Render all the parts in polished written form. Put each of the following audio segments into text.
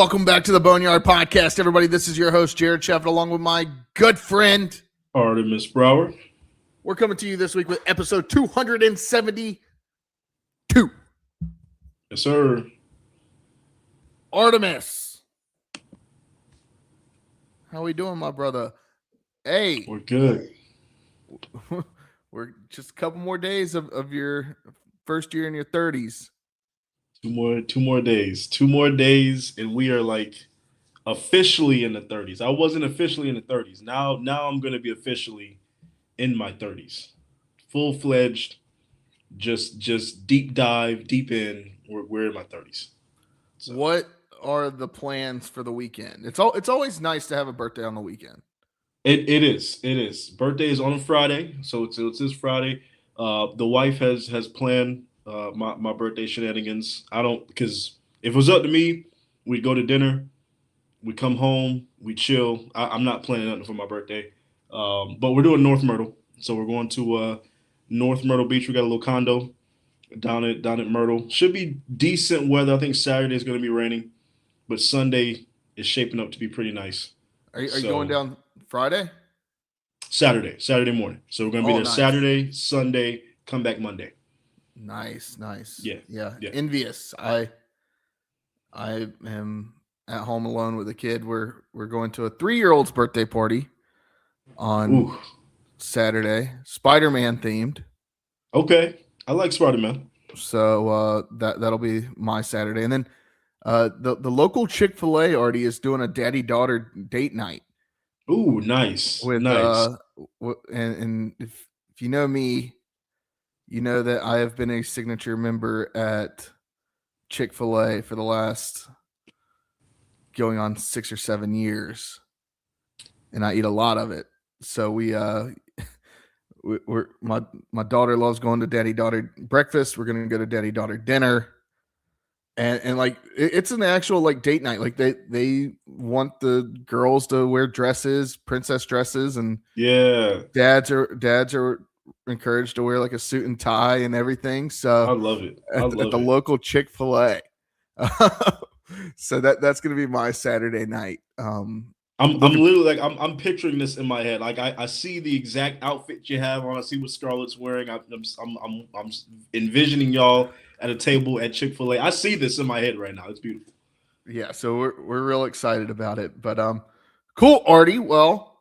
Welcome back to the Boneyard podcast, everybody. This is your host, Jared Shepard, along with my good friend, Artemis Brower. We're coming to you this week with episode 272. Yes, sir. Artemis, how we doing, my brother? Hey. We're good. We're just a couple more days of your first year in your 30s. Two more days, and we are like officially in the 30s. I wasn't officially in the 30s. Now I'm going to be officially in my 30s, full-fledged. Just deep dive, deep in. We're in my 30s. So. What are the plans for the weekend? It's always nice to have a birthday on the weekend. It is. Birthday is on a Friday, so it's this Friday. The wife has planned my birthday shenanigans. Because if it was up to me, we'd go to dinner, we'd come home, we'd chill. I'm not planning nothing for my birthday. But we're doing North Myrtle. So we're going to North Myrtle Beach. We got a little condo down at Myrtle. Should be decent weather. I think Saturday is going to be raining, but Sunday is shaping up to be pretty nice. Are you going down Friday? Saturday morning. So we're going to be there nice. Saturday, Sunday, come back Monday. Nice. Yeah. Envious. I am at home alone with a kid. We're going to a 3-year-old's birthday party on Saturday, Spider-Man themed. Okay, I like Spider-Man. So that'll be my Saturday, and then the local Chick-fil-A already is doing a daddy-daughter date night. Ooh, nice. Nice. And if you know me, you know that I have been a signature member at Chick-fil-A for the last going on 6 or 7 years, and I eat a lot of it. So we're my daughter loves going to daddy-daughter breakfast. We're gonna go to daddy-daughter dinner, and like it's an actual like date night. Like they want the girls to wear dresses, princess dresses, and dads are encouraged to wear like a suit and tie and everything. So I love it. At the local Chick-fil-A. So that's gonna be my Saturday night. I'm literally like I'm picturing this in my head. Like I see the exact outfit you have on. I see what Scarlett's wearing. I'm envisioning y'all at a table at Chick-fil-A. I see this in my head right now. It's beautiful. Yeah, so we're real excited about it. But cool, Artie. Well,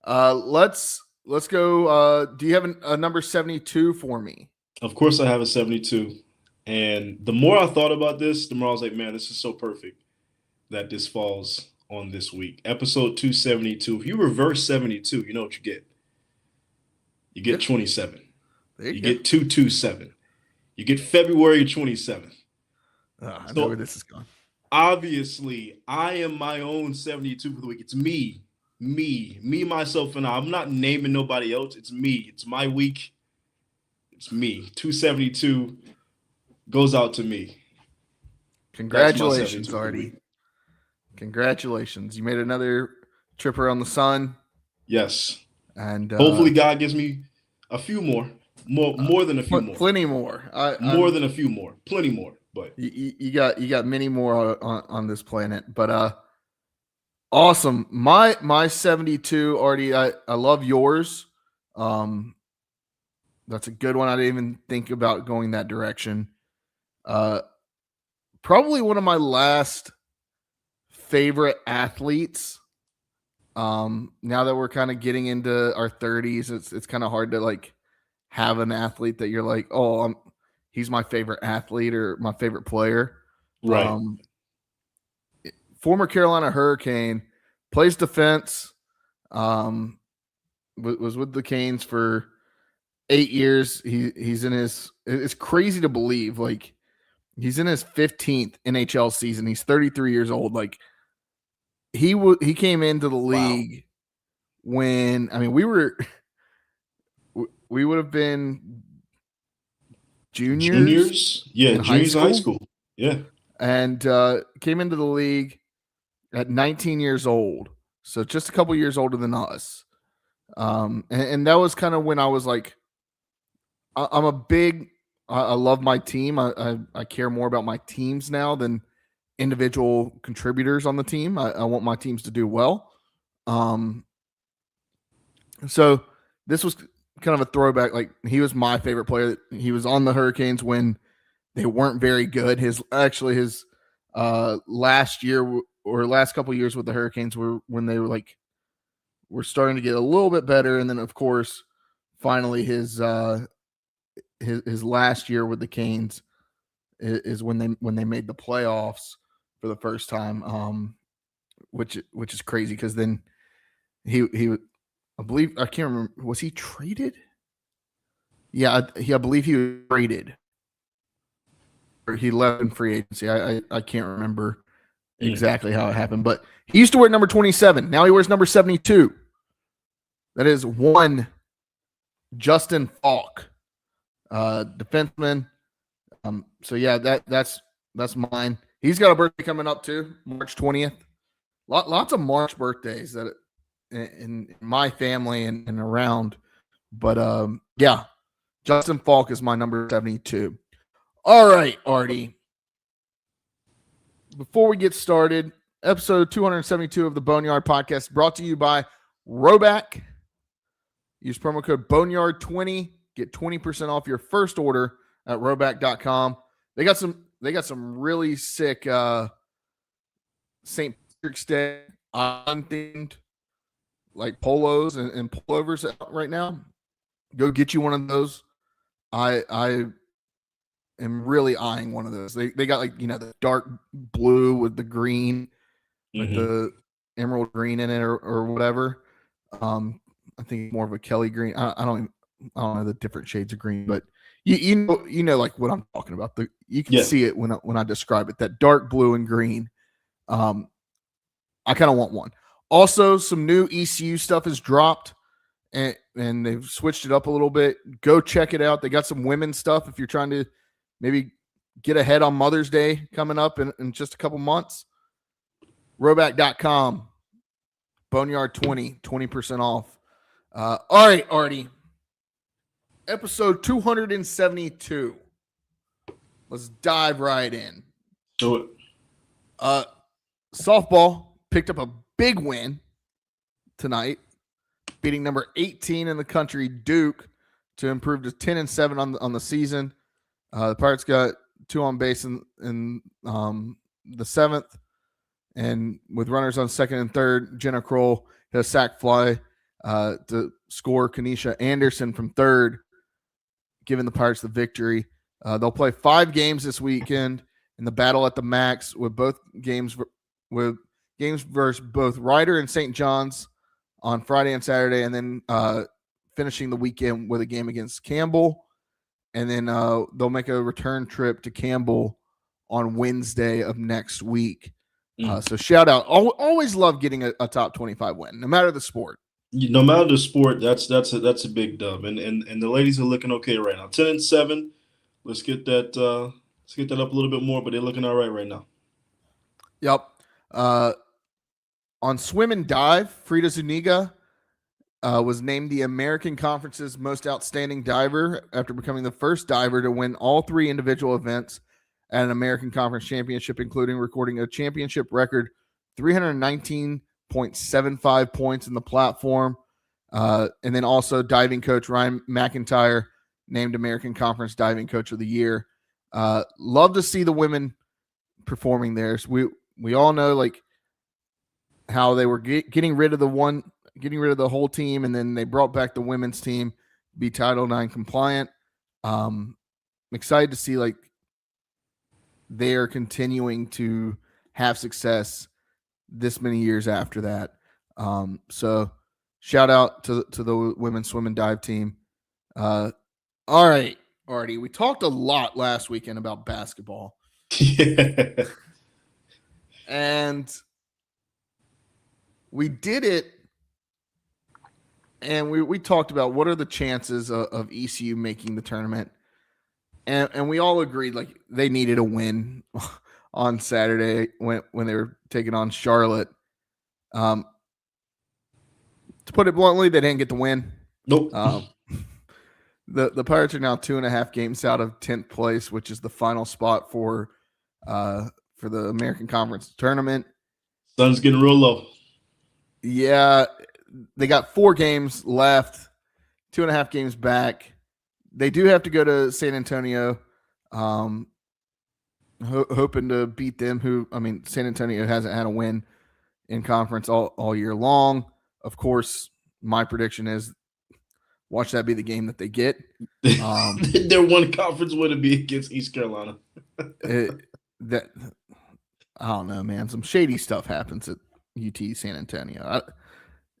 let's go. Do you have a number 72 for me? Of course, I have a 72. And the more I thought about this, the more I was like, man, this is so perfect that this falls on this week. Episode 272. If you reverse 72, you know what you get. You get 27. You get 227. You get February 27th. I know where this is going. Obviously, I am my own 72 for the week. It's me, myself, and I. I'm not naming nobody else. It's me. It's my week. It's me. 272 goes out to me. Congratulations, Artie. Congratulations. You made another trip around the sun. Yes. And hopefully God gives me a few more than a few more. Plenty more. More than a few more. Plenty more. But you got many more on this planet. But awesome. My 72, Artie, I love yours. That's a good one. I didn't even think about going that direction. Probably one of my last favorite athletes. Now that we're kind of getting into our 30s, it's kind of hard to like have an athlete that you're like, oh, he's my favorite athlete or my favorite player. Right. Former Carolina Hurricane, plays defense. Was with the Canes for 8 years. He's in his. It's crazy to believe. Like he's in his 15th NHL season. He's 33 years old. Like. He came into the league when we would have been juniors. Yeah, juniors in high school. Yeah. And came into the league at 19 years old. So just a couple years older than us. And that was kind of when I was like, I love my team. I care more about my teams now than individual contributors on the team. I want my teams to do well. So this was kind of a throwback. Like, he was my favorite player. He was on the Hurricanes when they weren't very good. His last year or last couple years with the Hurricanes were when they were starting to get a little bit better, and then of course, finally his last year with the Canes is when they made the playoffs for the first time, which is crazy because then he I believe, I can't remember, was he traded? Yeah, I believe he was traded, or he left in free agency. I can't remember exactly how it happened, but he used to wear number 27. Now he wears number 72. That is one Justin Falk, defenseman. So yeah, that's mine. He's got a birthday coming up too, March 20th. Lots of March birthdays that in my family and around. But yeah, Justin Falk is my number 72. All right, Artie. Before we get started, episode 272 of the Boneyard podcast brought to you by Roback. Use promo code Boneyard20. Get 20% off your first order at roback.com. They got some really sick St. Patrick's Day themed like polos and pullovers out right now. Go get you one of those. I am really eyeing one of those. They got the dark blue with the green, like the emerald green in it or whatever. I think more of a Kelly green. I don't know the different shades of green, but you know like what I'm talking about. You can see it when I describe it. That dark blue and green. I kind of want one. Also, some new ECU stuff has dropped, and they've switched it up a little bit. Go check it out. They got some women's stuff if you're trying to maybe get ahead on Mother's Day coming up in just a couple months. Roback.com. Boneyard 20% off. All right, Artie. Episode 272. Let's dive right in. Do it. Softball picked up a big win tonight, beating number 18 in the country, Duke, to improve to 10-7 on the season. The Pirates got 2 on base in the 7th, and with runners on second and third, Jenna Kroll hit a sac fly to score Kanisha Anderson from third, giving the Pirates the victory. They'll play 5 games this weekend in the Battle at the Max, with games versus both Ryder and St. John's on Friday and Saturday, and then finishing the weekend with a game against Campbell. And then they'll make a return trip to Campbell on Wednesday of next week. So shout out. Always love getting a top 25 win, no matter the sport. No matter the sport, that's a big dub. And the ladies are looking okay right now. 10-7. Let's get that up a little bit more, but they're looking all right now. Yep. On swim and dive, Frida Zuniga was named the American Conference's most outstanding diver after becoming the first diver to win all 3 individual events at an American Conference championship, including recording a championship record 319.75 points in the platform. And then also diving coach Ryan McIntyre named American Conference Diving Coach of the Year. Love to see the women performing there. So we all know like how they were getting rid of the whole team, and then they brought back the women's team, be Title IX compliant. I'm excited to see like they are continuing to have success this many years after that. So shout out to the women's swim and dive team. All right, Artie, we talked a lot last weekend about basketball. Yeah. And we did it, and we talked about what are the chances of ECU making the tournament. And we all agreed like they needed a win on Saturday when they were taking on Charlotte. To put it bluntly, they didn't get the win. Nope. The Pirates are now 2.5 games out of 10th place, which is the final spot for for the American Conference tournament. Sun's getting real low. Yeah, they got 4 games left, 2.5 games back. They do have to go to San Antonio, hoping to beat them. San Antonio hasn't had a win in conference all year long. Of course, my prediction is watch that be the game that they get. Their one conference would be against East Carolina. I don't know, man. Some shady stuff happens at UT San Antonio.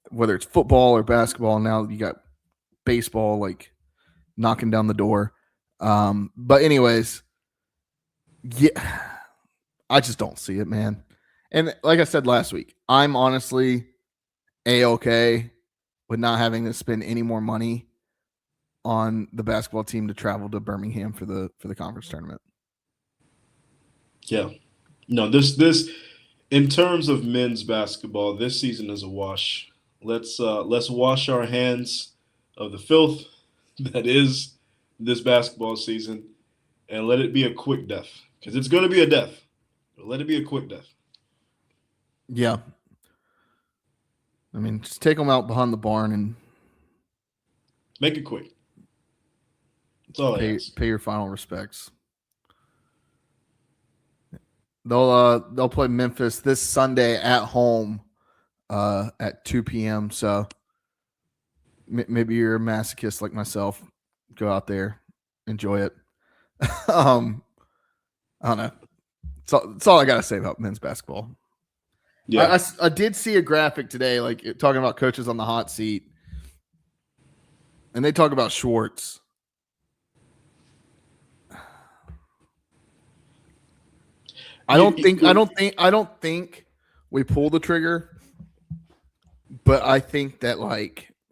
Whether it's football or basketball, now you got baseball like knocking down the door. But anyways, yeah, I just don't see it, man. And like I said last week, I'm honestly A-okay with not having to spend any more money on the basketball team to travel to Birmingham for the conference tournament. Yeah. No, this in terms of men's basketball, this season is a wash. Let's wash our hands of the filth that is this basketball season and let it be a quick death. Because it's going to be a death. But let it be a quick death. Yeah. I mean, just take them out behind the barn and make it quick. That's all I ask. Pay your final respects. They'll play Memphis this Sunday at home at 2 p.m. So maybe you're a masochist like myself. Go out there, enjoy it. I don't know. That's all I got to say about men's basketball. Yeah, I did see a graphic today, like talking about coaches on the hot seat, and they talk about Schwartz. I don't think we pull the trigger, but I think that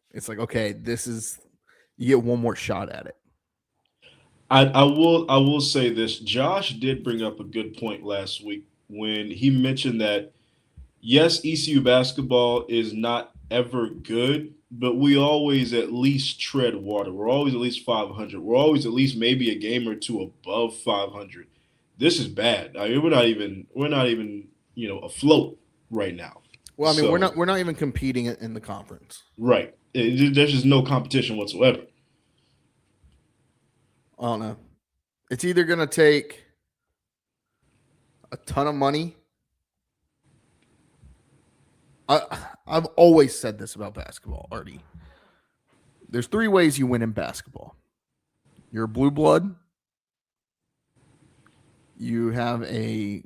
it's like, okay, you get one more shot at it. I will say this. Josh did bring up a good point last week when he mentioned that yes, ECU basketball is not ever good, but we always at least tread water. We're always at least 500. We're always at least maybe a game or two above 500. This is bad. I mean, we're not even afloat right now. Well, I mean, we're not even competing in the conference. Right. There's just no competition whatsoever. I don't know. It's either going to take a ton of money. I've always said this about basketball, Artie. There's 3 ways you win in basketball. You're a blue blood. You have a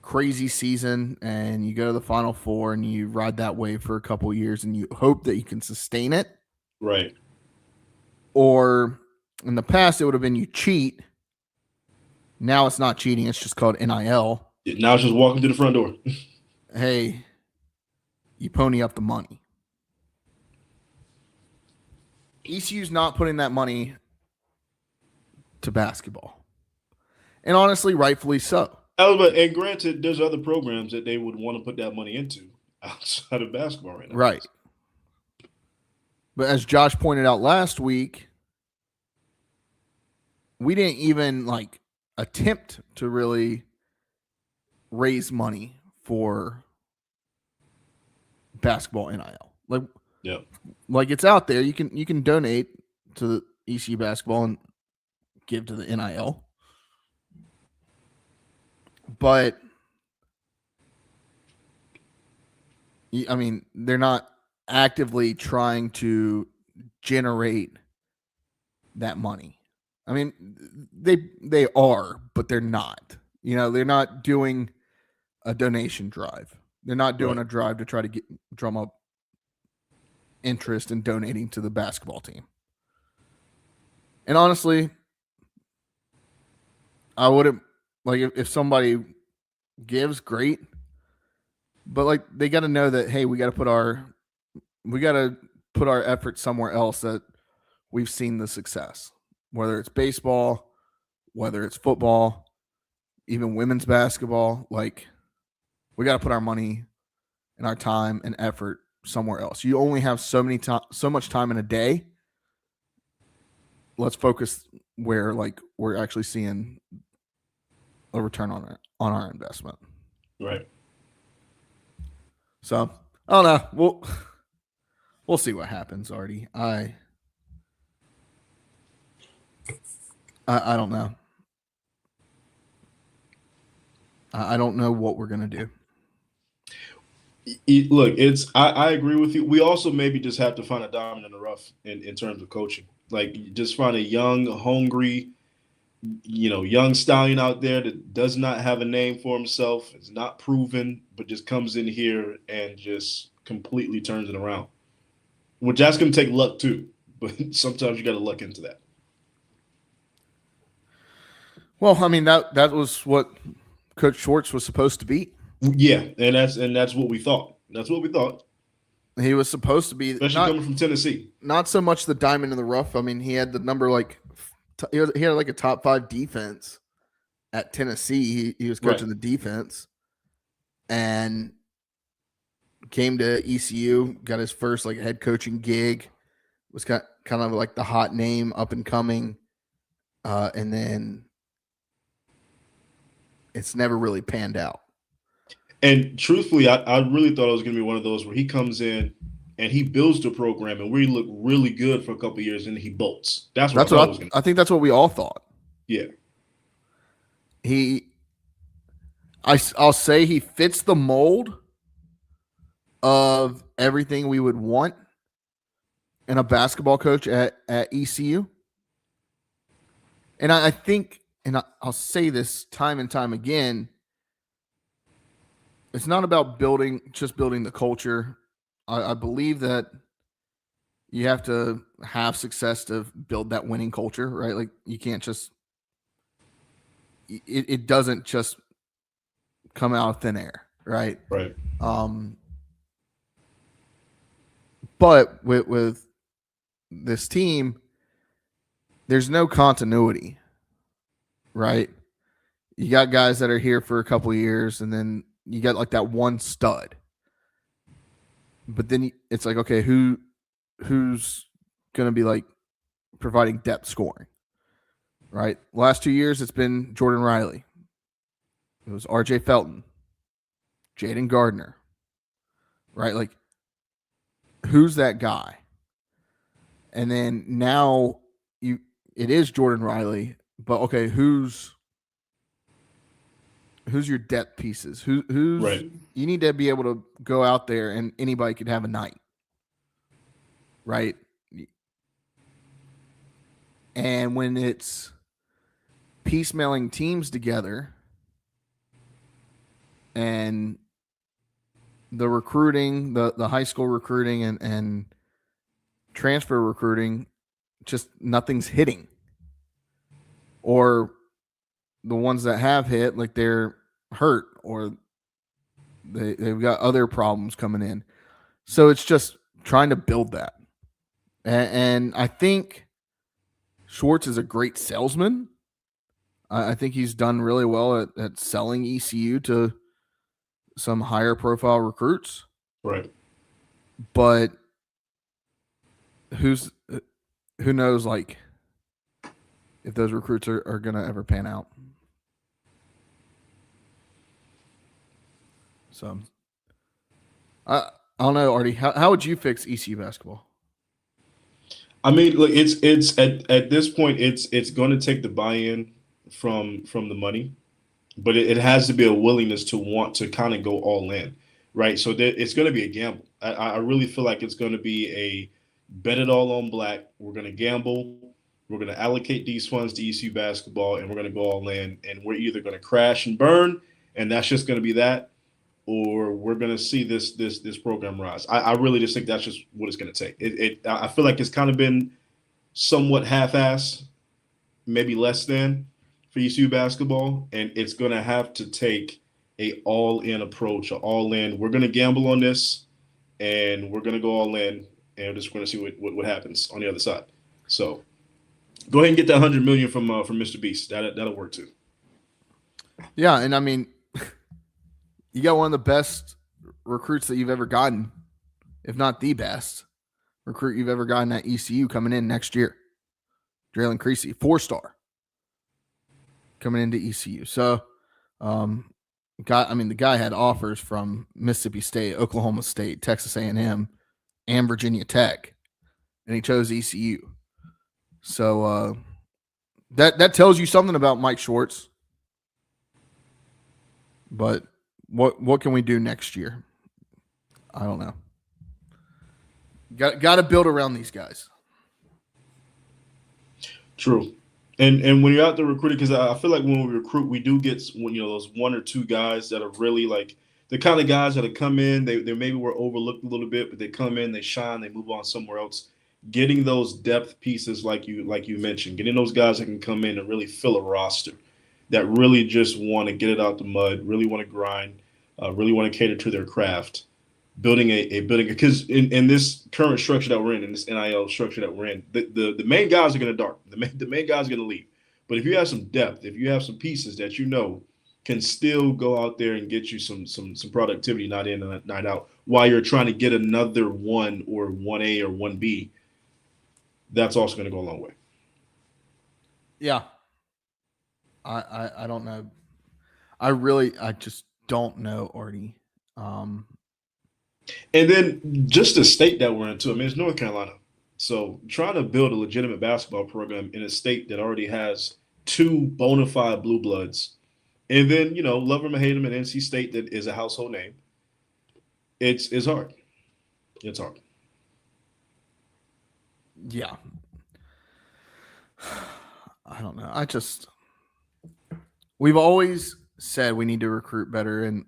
crazy season and you go to the Final Four and you ride that wave for a couple of years and you hope that you can sustain it. Right. Or in the past, it would have been you cheat. Now it's not cheating. It's just called NIL. Now it's just walking through the front door. Hey, you pony up the money. ECU's not putting that money to basketball. And honestly, rightfully so. And granted, there's other programs that they would want to put that money into outside of basketball right now. Right. But as Josh pointed out last week, we didn't even attempt to really raise money for basketball NIL. It's out there. You can donate to the ECU basketball and give to the NIL. But I mean, they're not actively trying to generate that money. I mean, they are, but they're not. They're not doing a donation drive. They're not doing a drive to try to drum up interest in donating to the basketball team. And honestly, I wouldn't if somebody gives, great. But they got to know that, hey, we got to put our effort somewhere else that we've seen the success. Whether it's baseball, whether it's football, even women's basketball, we got to put our money and our time and effort somewhere else. You only have so much time in a day. Let's focus where we're actually seeing a return on our investment. Right. So I don't know. We'll see what happens, Artie. I don't know. I don't know what we're gonna do. Look, I agree with you. We also maybe just have to find a diamond in the rough in terms of coaching. Like just find a young, hungry, young stallion out there that does not have a name for himself, is not proven, but just comes in here and just completely turns it around. Which that's gonna take luck too. But sometimes you gotta luck into that. Well, I mean that was what Coach Schwartz was supposed to be. Yeah, and that's what we thought. That's what we thought. He was supposed to be Especially coming from Tennessee. not so much the diamond in the rough. I mean, he had the number he had like a top 5 defense at Tennessee. He was coaching the defense and came to ECU, got his first like head coaching gig. Was kind of like the hot name, up and coming, and then it's never really panned out. And truthfully, I really thought it was going to be one of those where he comes in and he builds the program and we look really good for a couple of years and he bolts. That's what I was going to. I think that's what we all thought. Yeah. I'll say he fits the mold of everything we would want in a basketball coach at ECU. And I think, and I'll say this time and time again, it's not about just building the culture. I believe that you have to have success to build that winning culture, right? Like you can't just, it doesn't just come out of thin air, right? Right. But with this team, there's no continuity, right? You got guys that are here for a couple of years, and then you got like that one stud. But then it's like, okay, who's going to be like providing depth scoring, right? Last 2 years, it's been Jordan Riley. It was RJ Felton, Jaden Gardner, right? Like, who's that guy? And then now it is Jordan Riley, but okay, who's your depth pieces? Who's right. You need to be able to go out there and anybody could have a night, right? And when it's piecemealing teams together and the recruiting, the high school recruiting and transfer recruiting, just nothing's hitting. Or the ones that have hit, like they're hurt or they've got other problems coming in. So it's just trying to build that. And I think Schwartz is a great salesman. I think he's done really well at selling ECU to some higher profile recruits. Right. But who knows, like, if those recruits are going to ever pan out. So, I don't know, Artie. How would you fix ECU basketball? I mean, look, it's at this point, it's going to take the buy-in from the money, but it has to be a willingness to want to kind of go all in, right? So it's going to be a gamble. I really feel like it's going to be a bet it all on black. We're going to gamble. We're going to allocate these funds to ECU basketball, and we're going to go all in. And we're either going to crash and burn, and that's just going to be that, or we're going to see this program rise. I really just think that's just what it's going to take. I feel like it's kind of been somewhat half-assed, maybe less than, for ECU basketball, and it's going to have to take a all-in approach, all-in. We're going to gamble on this, and we're going to go all in, and we're just going to see what happens on the other side. So go ahead and get that $100 million from Mr. Beast. That'll work too. Yeah, and I mean, you got one of the best recruits that you've ever gotten, if not the best recruit you've ever gotten at ECU coming in next year. Draylen Creasy, 4-star, coming into ECU. So Um, the guy had offers from Mississippi State, Oklahoma State, Texas A&M, and Virginia Tech, and he chose ECU. So that tells you something about Mike Schwartz. But what can we do next year? I don't know. Got to build around these guys. True. And when you're out there recruiting, because I feel like when we recruit, we do get those one or two guys that are really like the kind of guys that have come in. They maybe were overlooked a little bit, but they come in, they shine, they move on somewhere else. Getting those depth pieces, like you mentioned, getting those guys that can come in and really fill a roster, that really just want to get it out the mud, really want to grind, really want to cater to their craft, building a building because in this current structure that we're in this NIL structure that we're in, the main guys are going to dart. The main guys are going to leave. But if you have some depth, if you have some pieces that can still go out there and get you some productivity, night in and night out, while you're trying to get another one or 1A or 1B, that's also going to go a long way. Yeah. I don't know. I just don't know, Artie. Um, And then just the state that we're in too. I mean, it's North Carolina. So trying to build a legitimate basketball program in a state that already has two bona fide blue bloods, and then love them or hate them at NC State that is a household name. It's hard. It's hard. yeah. I don't know. We've always said we need to recruit better in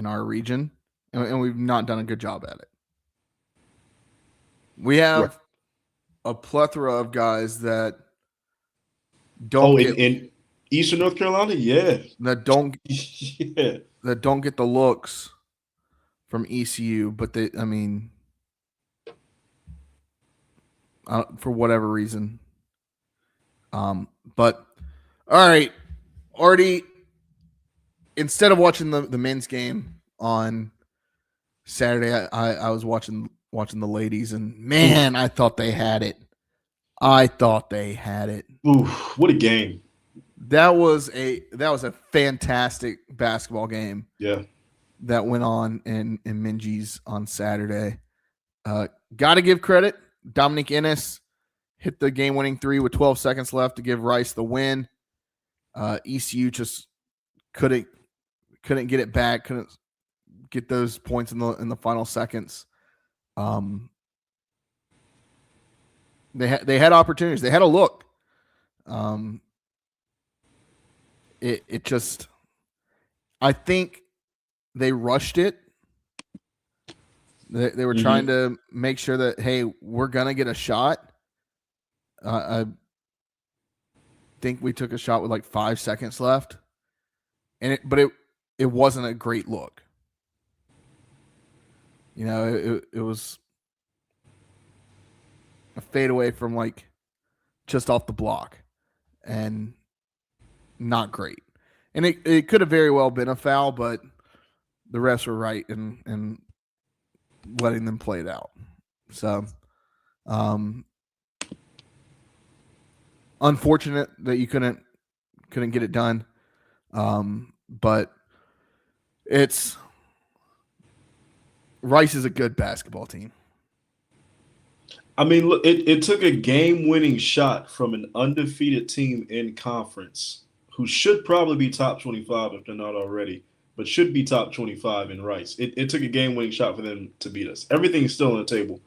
our region, and we've not done a good job at it. We Right. have a plethora of guys that Oh, don't get in Eastern North Carolina, yeah, that don't yeah. that don't get the looks from ECU, but for whatever reason. But all right, Artie. Instead of watching the men's game on Saturday, I was watching the ladies, and man, I thought they had it. I thought they had it. Ooh, what a game! That was a fantastic basketball game Yeah. that went on in Minji's on Saturday. Got to give credit. Dominique Ennis hit the game-winning three with 12 seconds left to give Rice the win. ECU just couldn't get it back. Couldn't get those points in the final seconds. They had opportunities. They had a look. It just, I think they rushed it. They were trying to make sure that, hey, we're gonna get a shot. I think we took a shot with like 5 seconds left, but it wasn't a great look. It was a fadeaway from like just off the block, and not great. And it could have very well been a foul, but the refs were right in letting them play it out. So, unfortunate that you couldn't get it done. But Rice is a good basketball team. I mean, look, it took a game-winning shot from an undefeated team in conference who should probably be top 25 if they're not already, but should be top 25 in Rice. It took a game-winning shot for them to beat us. Everything's still on the table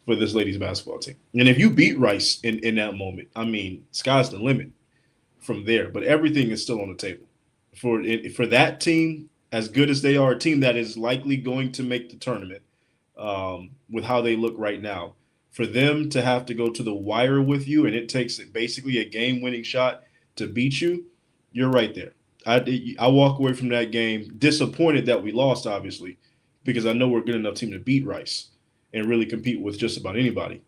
for this ladies basketball team. And if you beat Rice in that moment, I mean, sky's the limit from there. But everything is still on the table for that team. As good as they are, a team that is likely going to make the tournament with how they look right now, for them to have to go to the wire with you, and it takes basically a game-winning shot to beat you, you're right there. I walk away from that game disappointed that we lost, obviously, because I know we're a good enough team to beat Rice and really compete with just about anybody.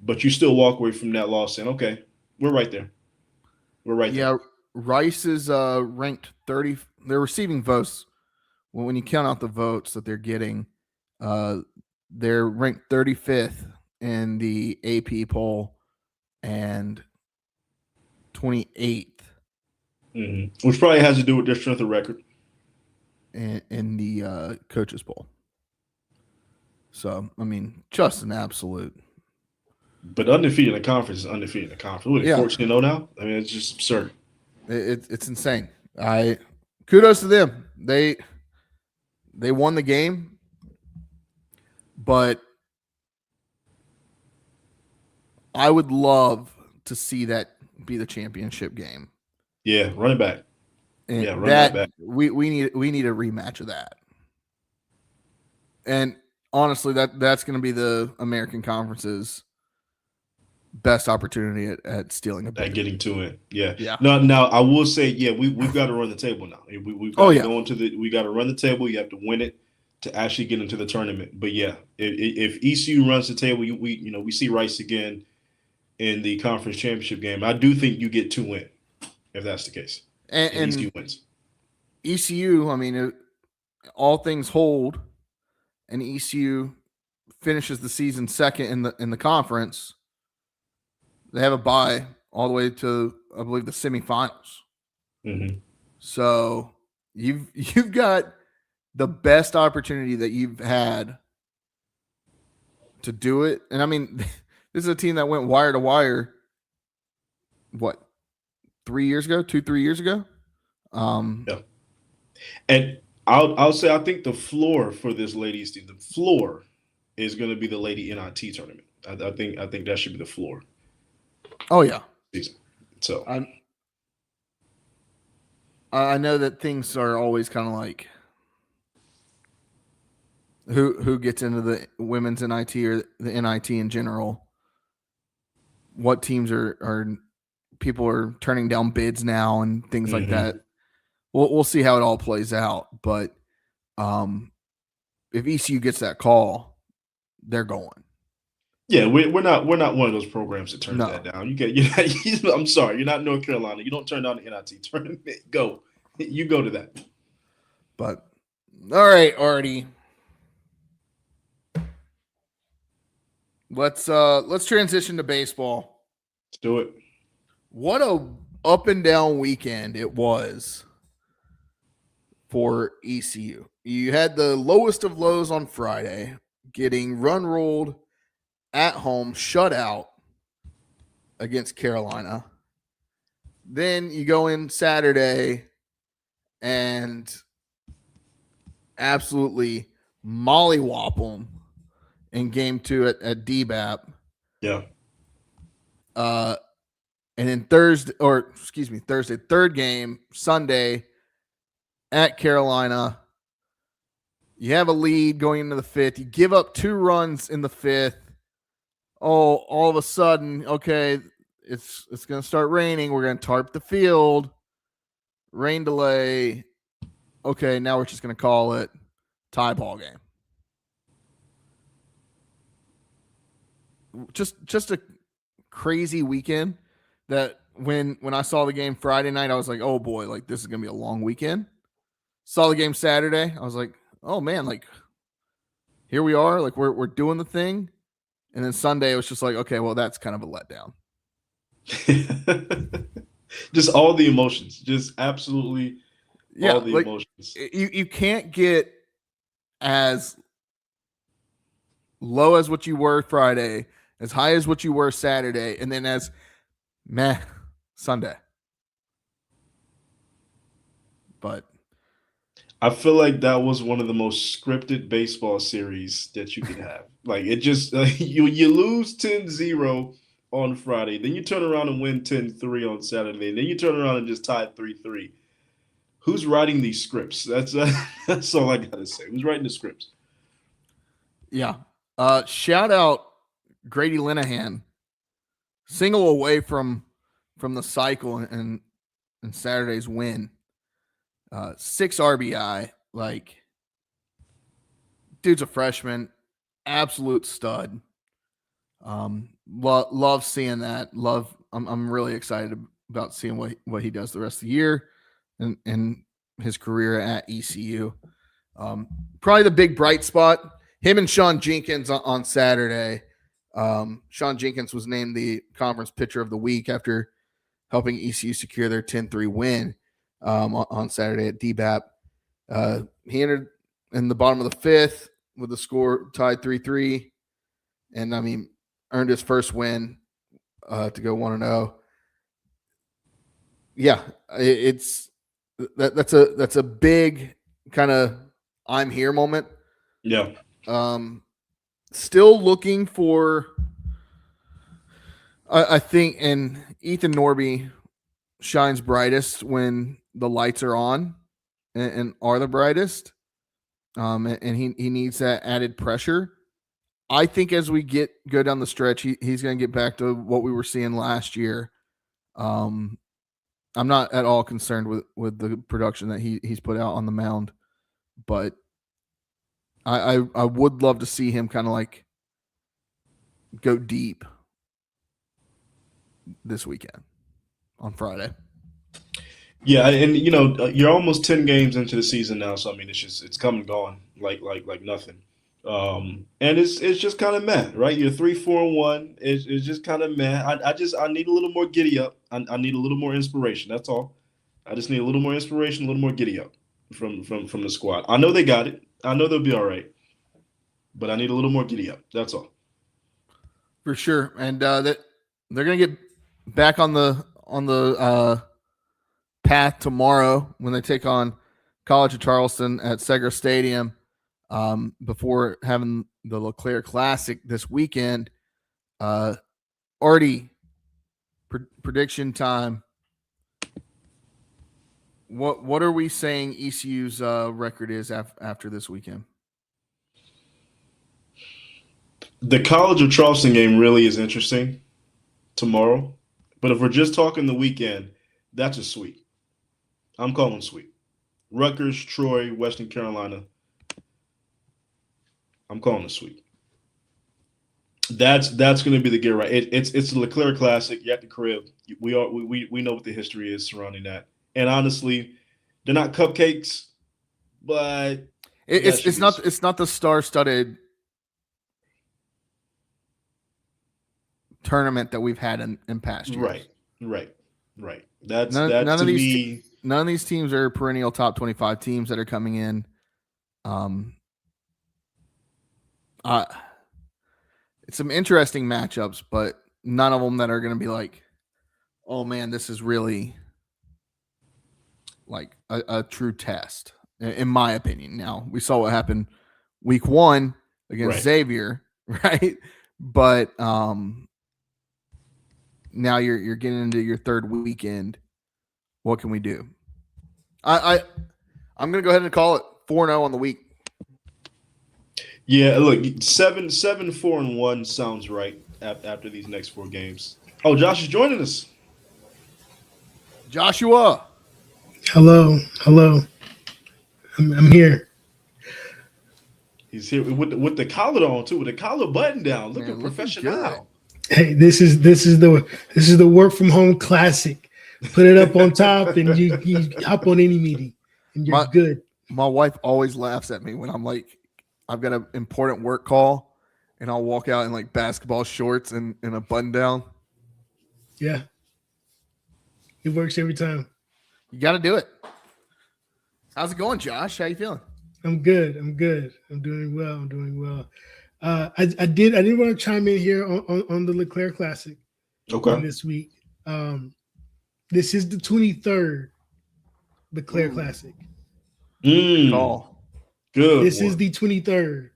But you still walk away from that loss saying, okay, we're right there. We're right there. Yeah, Rice is ranked 30. They're receiving votes. When you count out the votes that they're getting, they're ranked 35th in the AP poll and 28th Which probably has to do with their strength of record. in the Coaches Bowl. So, I mean, just an absolute. But undefeated in the conference is undefeated in the conference. What are they, 14-0 now? I mean, it's just absurd. It's insane. Kudos to them. They won the game, but I would love to see that be the championship game. Yeah, run it back. And run that back. We need a rematch of that. And honestly, that's going to be the American Conference's best opportunity at stealing a bid. At getting to it. Yeah. Now I will say, yeah, we've got to run the table now. We've got to go into we got to run the table. You have to win it to actually get into the tournament. But yeah, if ECU runs the table, we see Rice again in the conference championship game. I do think you get 2 wins if that's the case. And ECU wins. ECU, I mean, all things hold, and ECU finishes the season second in the conference. They have a bye all the way to, I believe, the semifinals. So you've got the best opportunity that you've had to do it. And I mean, this is a team that went wire to wire. What, 3 years ago? 2-3 years ago? Yeah. And I'll say I think the floor for this ladies team, the floor is going to be the Lady NIT tournament. I think that should be the floor. Oh yeah. So I know that things are always kind of like who gets into the women's NIT or the NIT in general. What teams are people are turning down bids now and things like that. We'll see how it all plays out. But if ECU gets that call, they're going. Yeah, we're not one of those programs that turns that down. I'm sorry, you're not North Carolina. You don't turn down the NIT tournament. You go to that. But all right, Artie. Let's transition to baseball. Let's do it. What a up and down weekend it was for ECU. You had the lowest of lows on Friday, getting run rolled at home, shut out against Carolina. Then you go in Saturday and absolutely mollywop them in game 2 at DBAP. Yeah. And then Thursday, third game, Sunday at Carolina. You have a lead going into the 5th. You give up 2 runs in the 5th. Oh, all of a sudden, okay, it's going to start raining. We're going to tarp the field. Rain delay. Okay, now we're just going to call it tie ball game. Just a crazy weekend that when I saw the game Friday night, I was like, oh boy, like this is going to be a long weekend. Saw the game Saturday. I was like, oh man, like here we are, like we're doing the thing. And then Sunday, it was just like, okay, well, that's kind of a letdown. Just all the emotions, just absolutely all the emotions. You can't get as low as what you were Friday, as high as what you were Saturday, and then as meh Sunday. But I feel like that was one of the most scripted baseball series that you could have. Like it just you lose 10-0 on Friday, then you turn around and win 10-3 on Saturday, then you turn around and just tie 3-3. Who's writing these scripts? That's all I gotta say. Who's writing the scripts? Yeah. Shout out Grady Linehan. Single away from the cycle and Saturday's win. 6 RBI. Like, dude's a freshman. Absolute stud. Love seeing that. I'm really excited about seeing what he does the rest of the year and his career at ECU. Probably the big bright spot, him and Sean Jenkins on Saturday. Sean Jenkins was named the conference pitcher of the week after helping ECU secure their 10-3 win. on Saturday at DBAP. He entered in the bottom of the fifth with the score tied 3-3, and I mean earned his first win to go 1-0. Yeah, that's a big kind of I'm here moment. Yeah. Still looking for. I think, and Ethan Norby shines brightest when the lights are on and are the brightest. And he needs that added pressure. I think as we go down the stretch, he's going to get back to what we were seeing last year. I'm not at all concerned with the production that he's put out on the mound, but I would love to see him kind of like go deep this weekend on Friday. Yeah, and you're almost 10 games into the season now, so I mean it's come and gone like nothing. And it's just kind of meh, right? You're 3-4-1. It's just kind of meh. I need a little more giddy up. I need a little more inspiration. That's all. I just need a little more inspiration, a little more giddy up from the squad. I know they got it. I know they'll be all right, but I need a little more giddy up. That's all. For sure, and that they're gonna get back on the path tomorrow when they take on College of Charleston at Segra Stadium. Before having the LeClaire Classic this weekend. Artie, prediction time. What are we saying ECU's record is after this weekend? The College of Charleston game really is interesting tomorrow. But if we're just talking the weekend, that's a sweep. I'm calling sweep. Rutgers, Troy, Western Carolina. I'm calling a sweep. That's going to be the gear, right? It's the LeClaire Classic. You're at the crib. We know what the history is surrounding that. And honestly, they're not cupcakes, but it's not the star-studded tournament that we've had in past years. Right. None of these teams are perennial top 25 teams that are coming in. It's some interesting matchups, but none of them that are going to be like, oh man, this is really like a true test, in my opinion. Now we saw what happened week 1 against Xavier, right? But now you're getting into your third weekend. What can we do? I'm going to go ahead and call it 4-0 on the week. Yeah, look, 7-4-1 sounds right after these next 4 games. Oh, Josh is joining us. Joshua. Hello. I'm here. He's here with the collar on too, with the collar button down, looking professional. Hey, this is the work from home classic. Put it up on top, and you hop on any meeting, and you're good. My wife always laughs at me when I'm like, I've got an important work call, and I'll walk out in like basketball shorts and a button down. Yeah, it works every time. You got to do it. How's it going, Josh? How you feeling? I'm good. I'm doing well. I did want to chime in here on the LeClaire Classic. Okay. This week. This is the 23rd LeClaire Classic. Call. Good. This is the 23rd.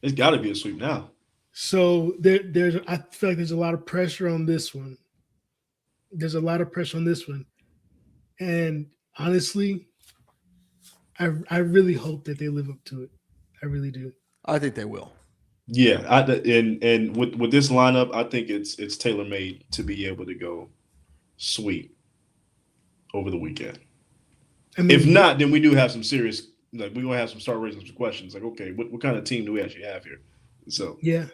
It's got to be a sweep now. So I feel like there's a lot of pressure on this one. And honestly, I really hope that they live up to it. I really do. I think they will. Yeah, and with this lineup, I think it's tailor made to be able to go sweep over the weekend. I mean, if not, then we do have some serious. Like we're gonna have some start raising some questions. Like, okay, what kind of team do we actually have here? So yeah,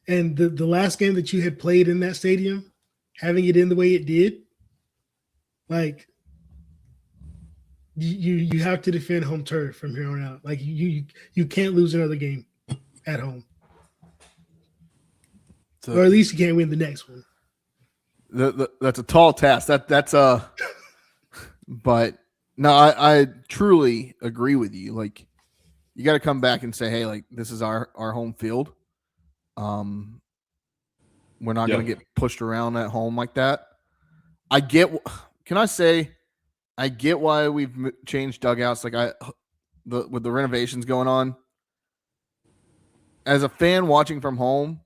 and the last game that you had played in that stadium, having it in the way it did, like you have to defend home turf from here on out. Like you can't lose another game at home, or at least you can't win the next one. That's a tall task. But No, I truly agree with you. Like, you got to come back and say, hey, like, this is our home field. We're not going to get pushed around at home like that. I get why we've changed dugouts. Like, with the renovations going on, as a fan watching from home,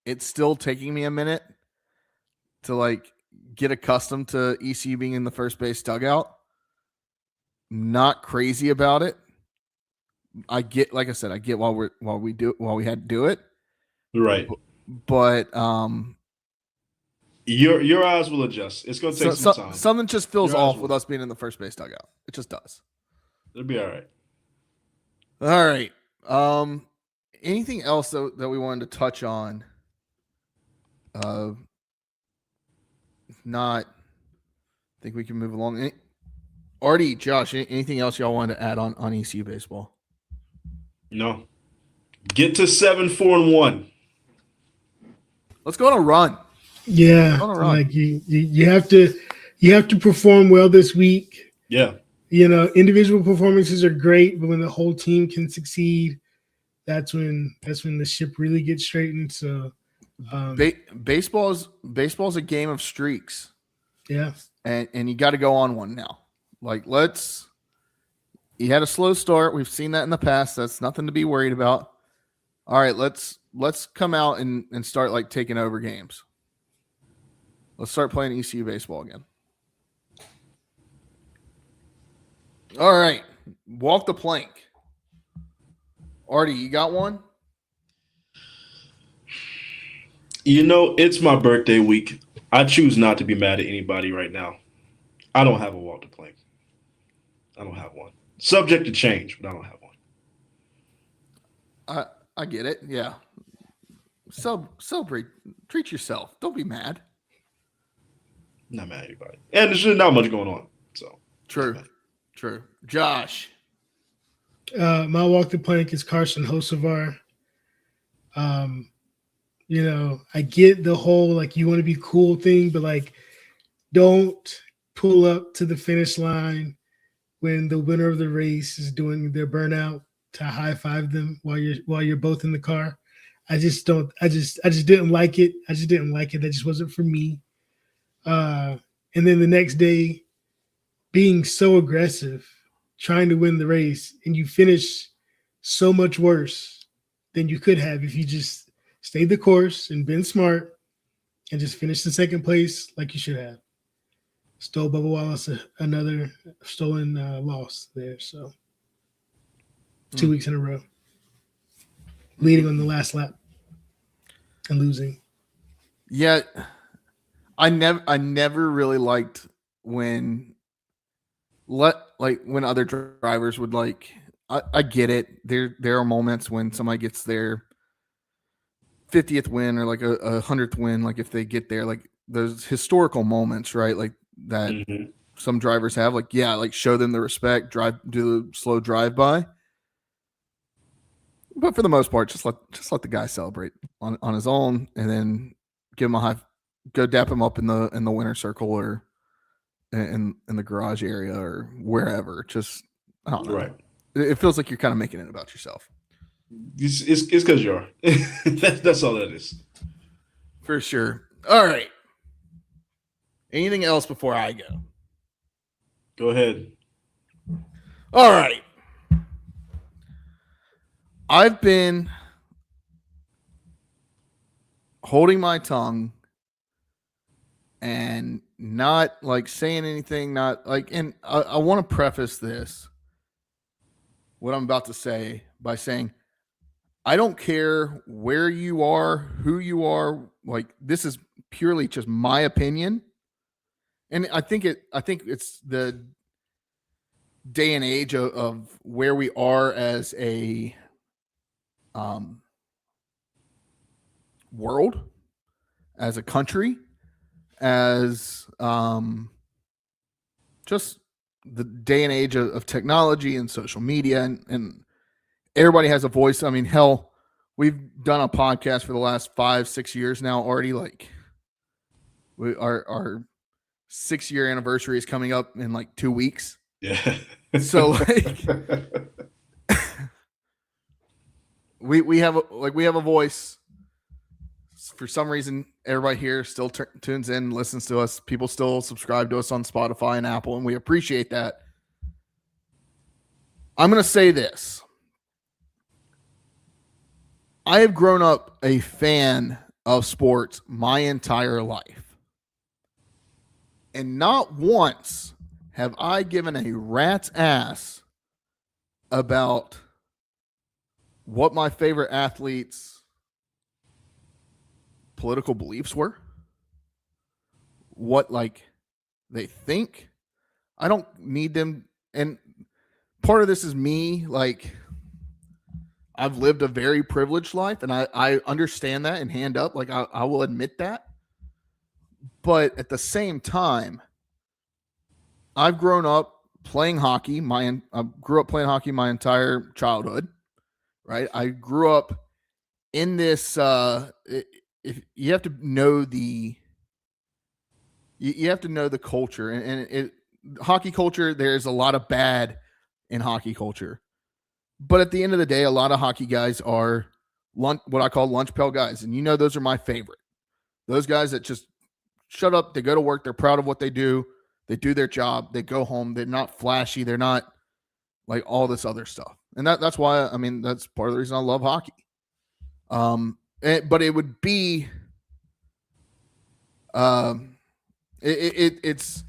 it's still taking me a minute to like get accustomed to ECU being in the first base dugout. Not crazy about it. I get why we had to do it. Right. But your eyes will adjust. It's going to take some time. Something just feels off with us being in the first base dugout. It just does. It'll be all right. All right. Anything else that we wanted to touch on? If not, I think we can move along. Artie, Josh, anything else y'all wanted to add on ECU baseball? No. Get to 7-4-1. Let's go on a run. Yeah, like you have to perform well this week. Yeah, individual performances are great, but when the whole team can succeed, that's when the ship really gets straightened. So, baseball's a game of streaks. Yeah, and you got to go on one now. Like, you had a slow start. We've seen that in the past. That's nothing to be worried about. All right, let's come out and start like taking over games. Let's start playing ECU baseball again. All right, walk the plank. Artie, you got one? It's my birthday week. I choose not to be mad at anybody right now. I don't have a walk the plank. I don't have one. Subject to change, but I don't have one. I get it. Yeah. Celebrate. Treat yourself. Don't be mad. Not mad at anybody. And there's just not much going on. So True. Josh. My walk the plank is Carson Hocevar. I get the whole like you want to be cool thing, but like don't pull up to the finish line when the winner of the race is doing their burnout to high five them while you're both in the car. I just didn't like it. That just wasn't for me. And then the next day being so aggressive, trying to win the race, and you finish so much worse than you could have if you just stayed the course and been smart and just finished in second place like you should have. Stole Bubba Wallace another stolen loss there. So 2 weeks in a row, leading on the last lap and losing. Yeah, I never really liked when other drivers would like. I get it. There are moments when somebody gets their 50th win or like a 100th win, like if they get there, like those historical moments, right? Like that some drivers have, like, yeah, like show them the respect, do the slow drive by. But for the most part, just let the guy celebrate on his own, and then give him a high, go dap him up in the winner circle or in the garage area or wherever. Just, I don't know. Right. It feels like you're kind of making it about yourself. It's because you are. That's all that is. For sure. All right. Anything else before I go? Go ahead. All right. I've been holding my tongue and not like saying anything, not like, and I want to preface what I'm about to say by saying, I don't care where you are, who you are. Like, this is purely just my opinion. And I think it's the day and age of where we are as a world, as a country, as just the day and age of technology and social media, and everybody has a voice. I mean, hell, we've done a podcast for the last 5-6 years now already. Like, our 6-year anniversary is coming up in like 2 weeks. Yeah. So like we have a voice. For some reason, everybody here still tunes in, listens to us. People still subscribe to us on Spotify and Apple, and we appreciate that. I'm going to say this. I have grown up a fan of sports my entire life. And not once have I given a rat's ass about what my favorite athletes' political beliefs were, what like they think. I don't need them. And part of this is me, like I've lived a very privileged life, and I understand that and hand up, like I will admit that. But at the same time, I've grown up playing hockey. I grew up playing hockey my entire childhood, right? I grew up in this. If you have to know you have to know the culture, and hockey culture. There's a lot of bad in hockey culture, but at the end of the day, a lot of hockey guys are what I call lunch pail guys, and those are my favorite. Those guys that just shut up, they go to work, they're proud of what they do their job, they go home, they're not flashy, they're not like all this other stuff. And that's why, that's part of the reason I love hockey. But it would be it's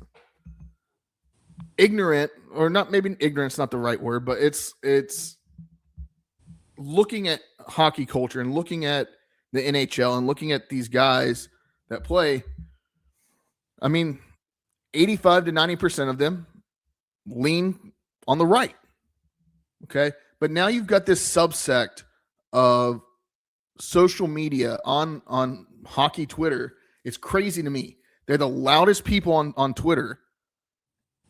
ignorant, or not, maybe ignorant's not the right word, but it's looking at hockey culture and looking at the NHL and looking at these guys that play. 85 to 90% of them lean on the right. Okay. But now you've got this subsect of social media on hockey Twitter. It's crazy to me. They're the loudest people on Twitter.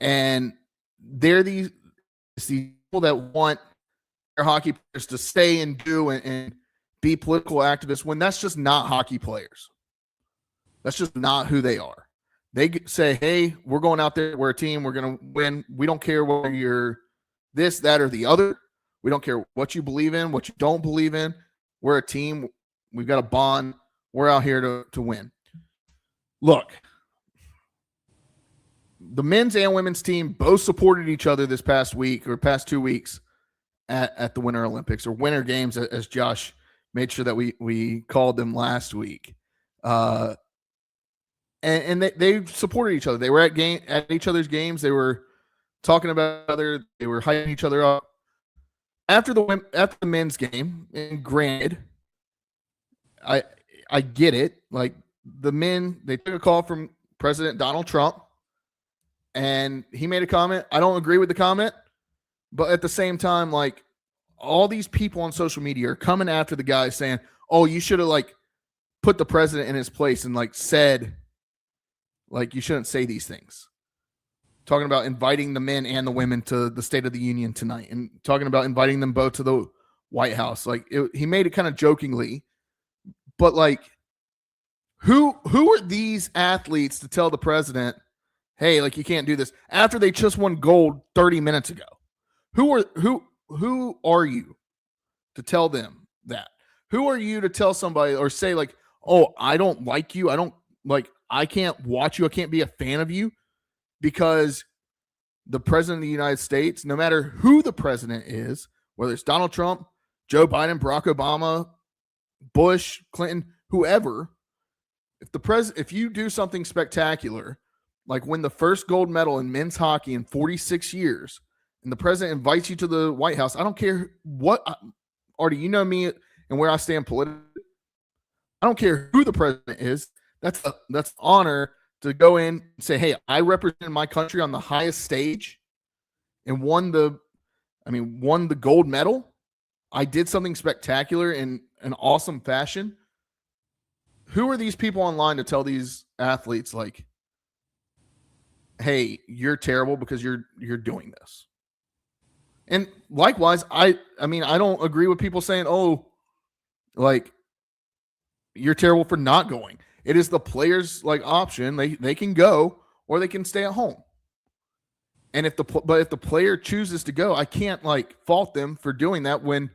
And they're these people that want their hockey players to stay and do and be political activists, when that's just not hockey players. That's just not who they are. They say, hey, we're going out there. We're a team. We're going to win. We don't care whether you're this, that, or the other. We don't care what you believe in, what you don't believe in. We're a team. We've got a bond. We're out here to win. Look, the men's and women's team both supported each other this past week or past 2 weeks at the Winter Olympics, or Winter Games, as Josh made sure that we called them last week. And they supported each other. They were at each other's games. They were talking about other. They were hyping each other up. After the men's game, and granted, I get it. Like the men, they took a call from President Donald Trump, and he made a comment. I don't agree with the comment, but at the same time, like all these people on social media are coming after the guy saying, "Oh, you should have like put the president in his place and like said." Like, you shouldn't say these things. Talking about inviting the men and the women to the State of the Union tonight, and talking about inviting them both to the White House. Like, he made it kind of jokingly, but like, who are these athletes to tell the president, hey, like, you can't do this after they just won gold 30 minutes ago? Who are you to tell them that? Who are you to tell somebody or say like, oh, I don't like you. I can't watch you. I can't be a fan of you because the president of the United States, no matter who the president is, whether it's Donald Trump, Joe Biden, Barack Obama, Bush, Clinton, whoever, if you do something spectacular, like win the first gold medal in men's hockey in 46 years, and the president invites you to the White House, I don't care what, Artie, you know me and where I stand politically. I don't care who the president is. That's an honor to go in and say, hey, I represent my country on the highest stage and won the gold medal. I did something spectacular in an awesome fashion. Who are these people online to tell these athletes like, hey, you're terrible because you're doing this? And likewise, I don't agree with people saying, oh, like, you're terrible for not going. It is the player's like option. They can go or they can stay at home. And if the player chooses to go, I can't like fault them for doing that when,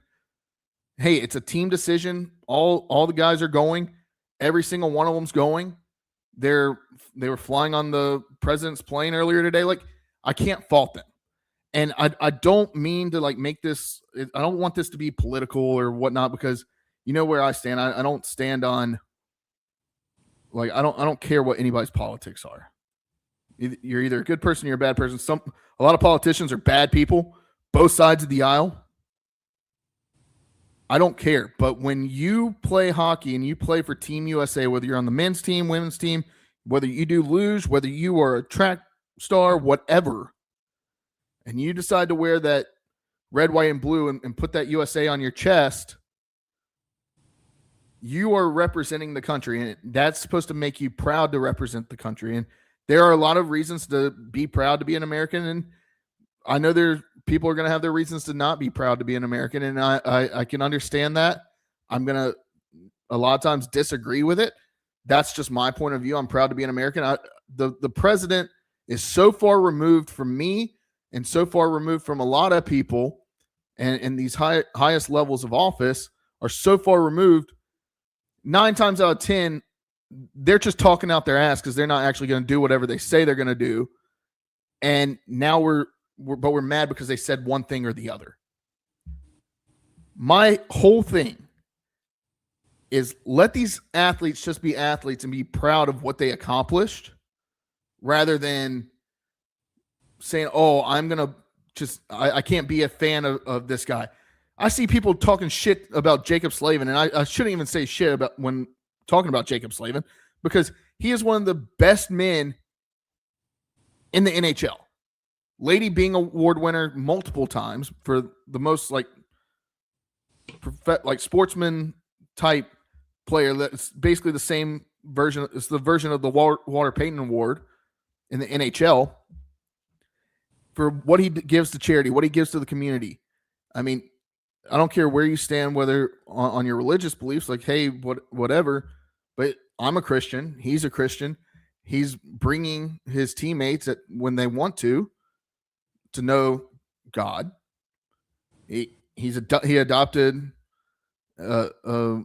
hey, it's a team decision. All the guys are going. Every single one of them's going. They were flying on the president's plane earlier today. Like, I can't fault them. And I don't mean to like make this, I don't want this to be political or whatnot, because you know where I stand. I don't stand on, like, I don't care what anybody's politics are. You're either a good person or you're a bad person. A lot of politicians are bad people, both sides of the aisle. I don't care. But when you play hockey and you play for Team USA, whether you're on the men's team, women's team, whether you do luge, whether you are a track star, whatever, and you decide to wear that red, white, and blue and put that USA on your chest, you are representing the country, and that's supposed to make you proud to represent the country. And there are a lot of reasons to be proud to be an American, and I know people are going to have their reasons to not be proud to be an American, and I can understand that. I'm going to a lot of times disagree with it. That's just my point of view. I'm proud to be an American. The president is so far removed from me and so far removed from a lot of people, and these highest levels of office are so far removed. 9 times out of 10, they're just talking out their ass because they're not actually going to do whatever they say they're going to do. And now we're mad because they said one thing or the other. My whole thing is let these athletes just be athletes and be proud of what they accomplished, rather than saying, oh, I'm going to I can't be a fan of this guy. I see people talking shit about Jacob Slavin, and I shouldn't even say shit about when talking about Jacob Slavin, because he is one of the best men in the NHL. Lady Byng award winner multiple times for the most like sportsman type player. That's basically the same version. It's the version of the Walter Payton Award in the NHL for what he gives to charity, what he gives to the community. I mean, I don't care where you stand, whether on your religious beliefs, like, hey, whatever, but I'm a Christian. He's a Christian. He's bringing his teammates when they want to know God. He adopted a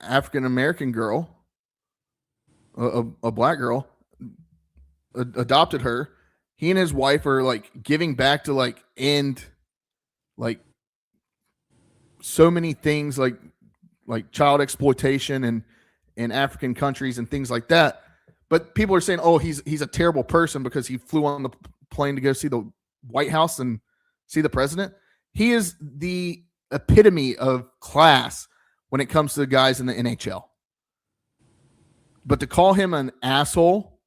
African-American girl, a black girl, adopted her. He and his wife are like giving back to like end like so many things like child exploitation and in African countries and things like that. But people are saying, oh, he's a terrible person because he flew on the plane to go see the White House and see the president. He is the epitome of class when it comes to the guys in the NHL. But to call him an asshole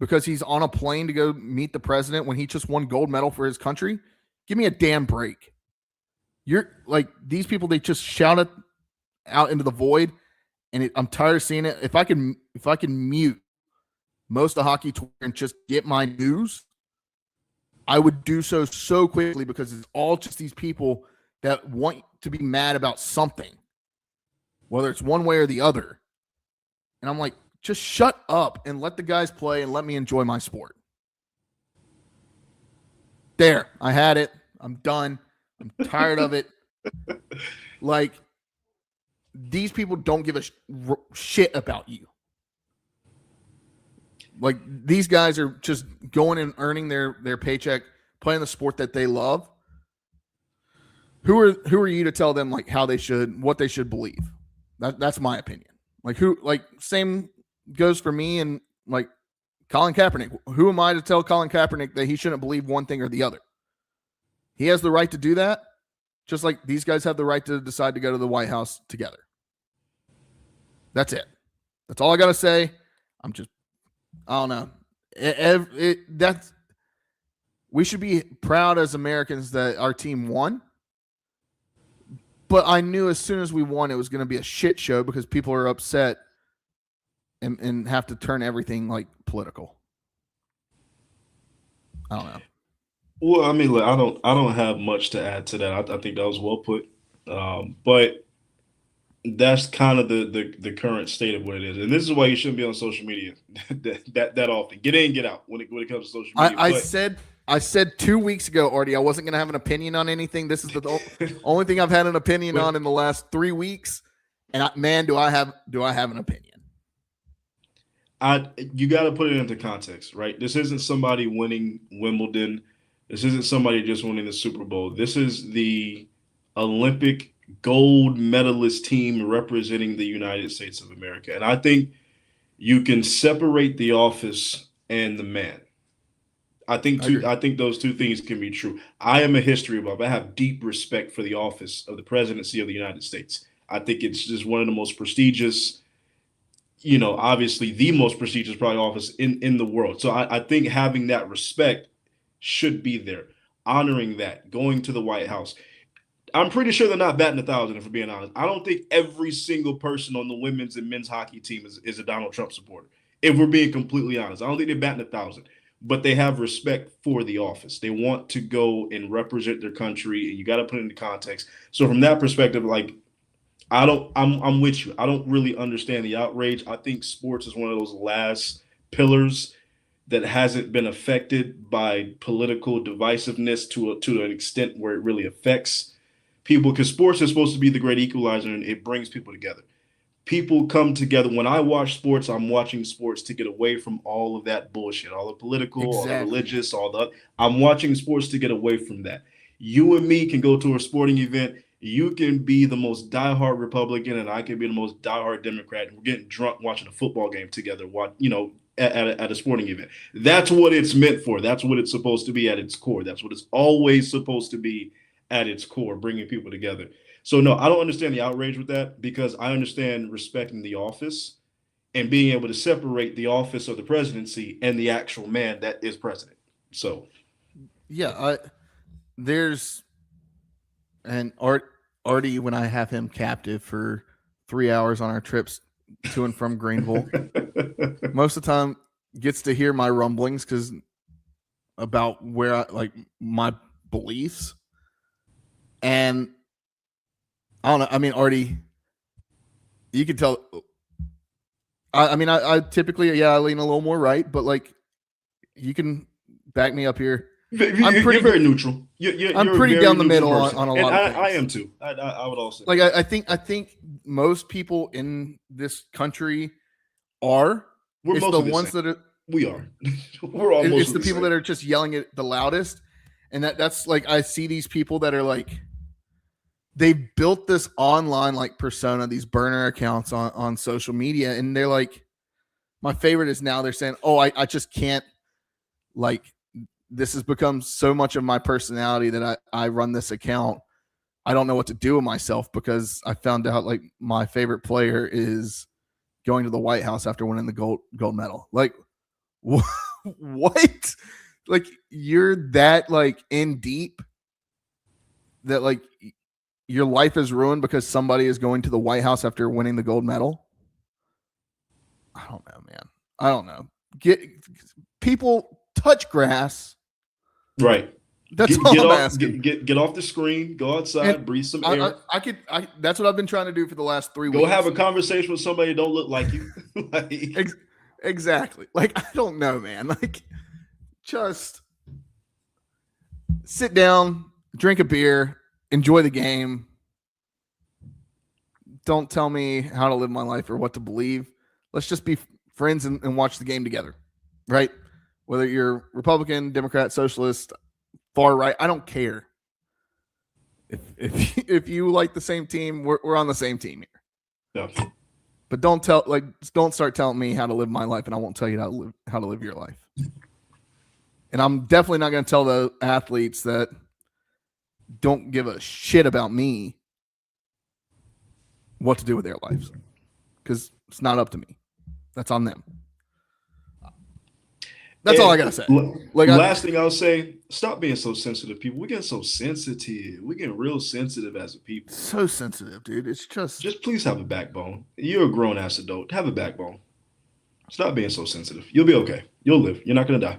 because he's on a plane to go meet the president when he just won gold medal for his country, give me a damn break. You're like, these people, they just shout it out into the void, and I'm tired of seeing it. If I can mute most of hockey Twitter and just get my news, I would do so quickly, because it's all just these people that want to be mad about something, whether it's one way or the other. And I'm like, just shut up and let the guys play and let me enjoy my sport. There, I had it. I'm done. I'm tired of it. Like, these people don't give a shit about you. Like, these guys are just going and earning their paycheck, playing the sport that they love. Who are you to tell them like what they should believe? That's my opinion. Same goes for me and like Colin Kaepernick. Who am I to tell Colin Kaepernick that he shouldn't believe one thing or the other? He has the right to do that, just like these guys have the right to decide to go to the White House together. That's it. That's all I got to say. I don't know. We should be proud as Americans that our team won. But I knew as soon as we won, it was going to be a shit show because people are upset and have to turn everything like political. I don't know. Well, I mean, look, I don't have much to add to that. I think that was well put. But that's kind of the current state of what it is, and this is why you shouldn't be on social media that often. Get in, get out when it comes to social media. I said I said 2 weeks ago, Artie, I wasn't going to have an opinion on anything. This is the only thing I've had an opinion on in the last 3 weeks. And do I have an opinion? You got to put it into context, right? This isn't somebody winning Wimbledon. This isn't somebody just winning the Super Bowl. This is the Olympic gold medalist team representing the United States of America. And I think you can separate the office and the man. I think those two things can be true. I am a history buff. I have deep respect for the office of the presidency of the United States. I think it's just one of the most prestigious, obviously the most prestigious probably office in the world. So I think having that respect should be there, honoring that, going to the White House. I'm pretty sure they're not batting 1,000, if we're being honest. I don't think every single person on the women's and men's hockey team is a Donald Trump supporter, if we're being completely honest. I don't think they're batting 1,000, but they have respect for the office. They want to go and represent their country, and you got to put it into context. So from that perspective, I'm with you. I don't really understand the outrage. I think sports is one of those last pillars that hasn't been affected by political divisiveness to an extent where it really affects people, because sports is supposed to be the great equalizer and it brings people together. People come together. When I watch sports, I'm watching sports to get away from all of that bullshit, all the political, all the religious, I'm watching sports to get away from that. You and me can go to a sporting event. You can be the most diehard Republican and I can be the most diehard Democrat, and we're getting drunk watching a football game together, at a sporting event. That's what it's meant for. That's what it's supposed to be at its core. That's what it's always supposed to be at its core, bringing people together. So no, I don't understand the outrage with that, because I understand respecting the office and being able to separate the office of the presidency and the actual man that is president. So yeah, Artie, when I have him captive for 3 hours on our trips to and from Greenville, most of the time gets to hear my rumblings about where my beliefs. And I don't know. I mean, Artie, you can tell. I typically, I lean a little more right, but you can back me up here. You're very neutral. I'm pretty down the middle on a lot of things. I am too. I would also I think most people in this country are. We're it's the ones that are. We are. We're almost. It's the people that are just yelling it the loudest, and that's I see these people that are they built this online persona, these burner accounts on social media, and they're my favorite is now they're saying, oh, I just can't this has become so much of my personality that I run this account. I don't know what to do with myself because I found out my favorite player is going to the White House after winning the gold medal. What? You're that in deep that your life is ruined because somebody is going to the White House after winning the gold medal? I don't know, man. I don't know. People touch grass. Right. That's all I'm asking. Get off the screen. Go outside. Breathe some air. That's what I've been trying to do for the last 3 weeks. Go have a conversation with somebody that don't look like you. Exactly. I don't know, man. Just sit down, drink a beer, enjoy the game. Don't tell me how to live my life or what to believe. Let's just be friends and watch the game together, right? Whether you're Republican, Democrat, Socialist, far right, I don't care. If you like the same team, we're on the same team here. Yeah. But don't start telling me how to live my life, and I won't tell you how to live your life. And I'm definitely not going to tell the athletes that don't give a shit about me what to do with their lives, because it's not up to me. That's on them. That's all I gotta say. Last thing I'll say: stop being so sensitive, people. We're getting so sensitive. We're getting real sensitive as a people. So sensitive, dude. It's just please have a backbone. You're a grown ass adult. Have a backbone. Stop being so sensitive. You'll be okay. You'll live. You're not gonna die.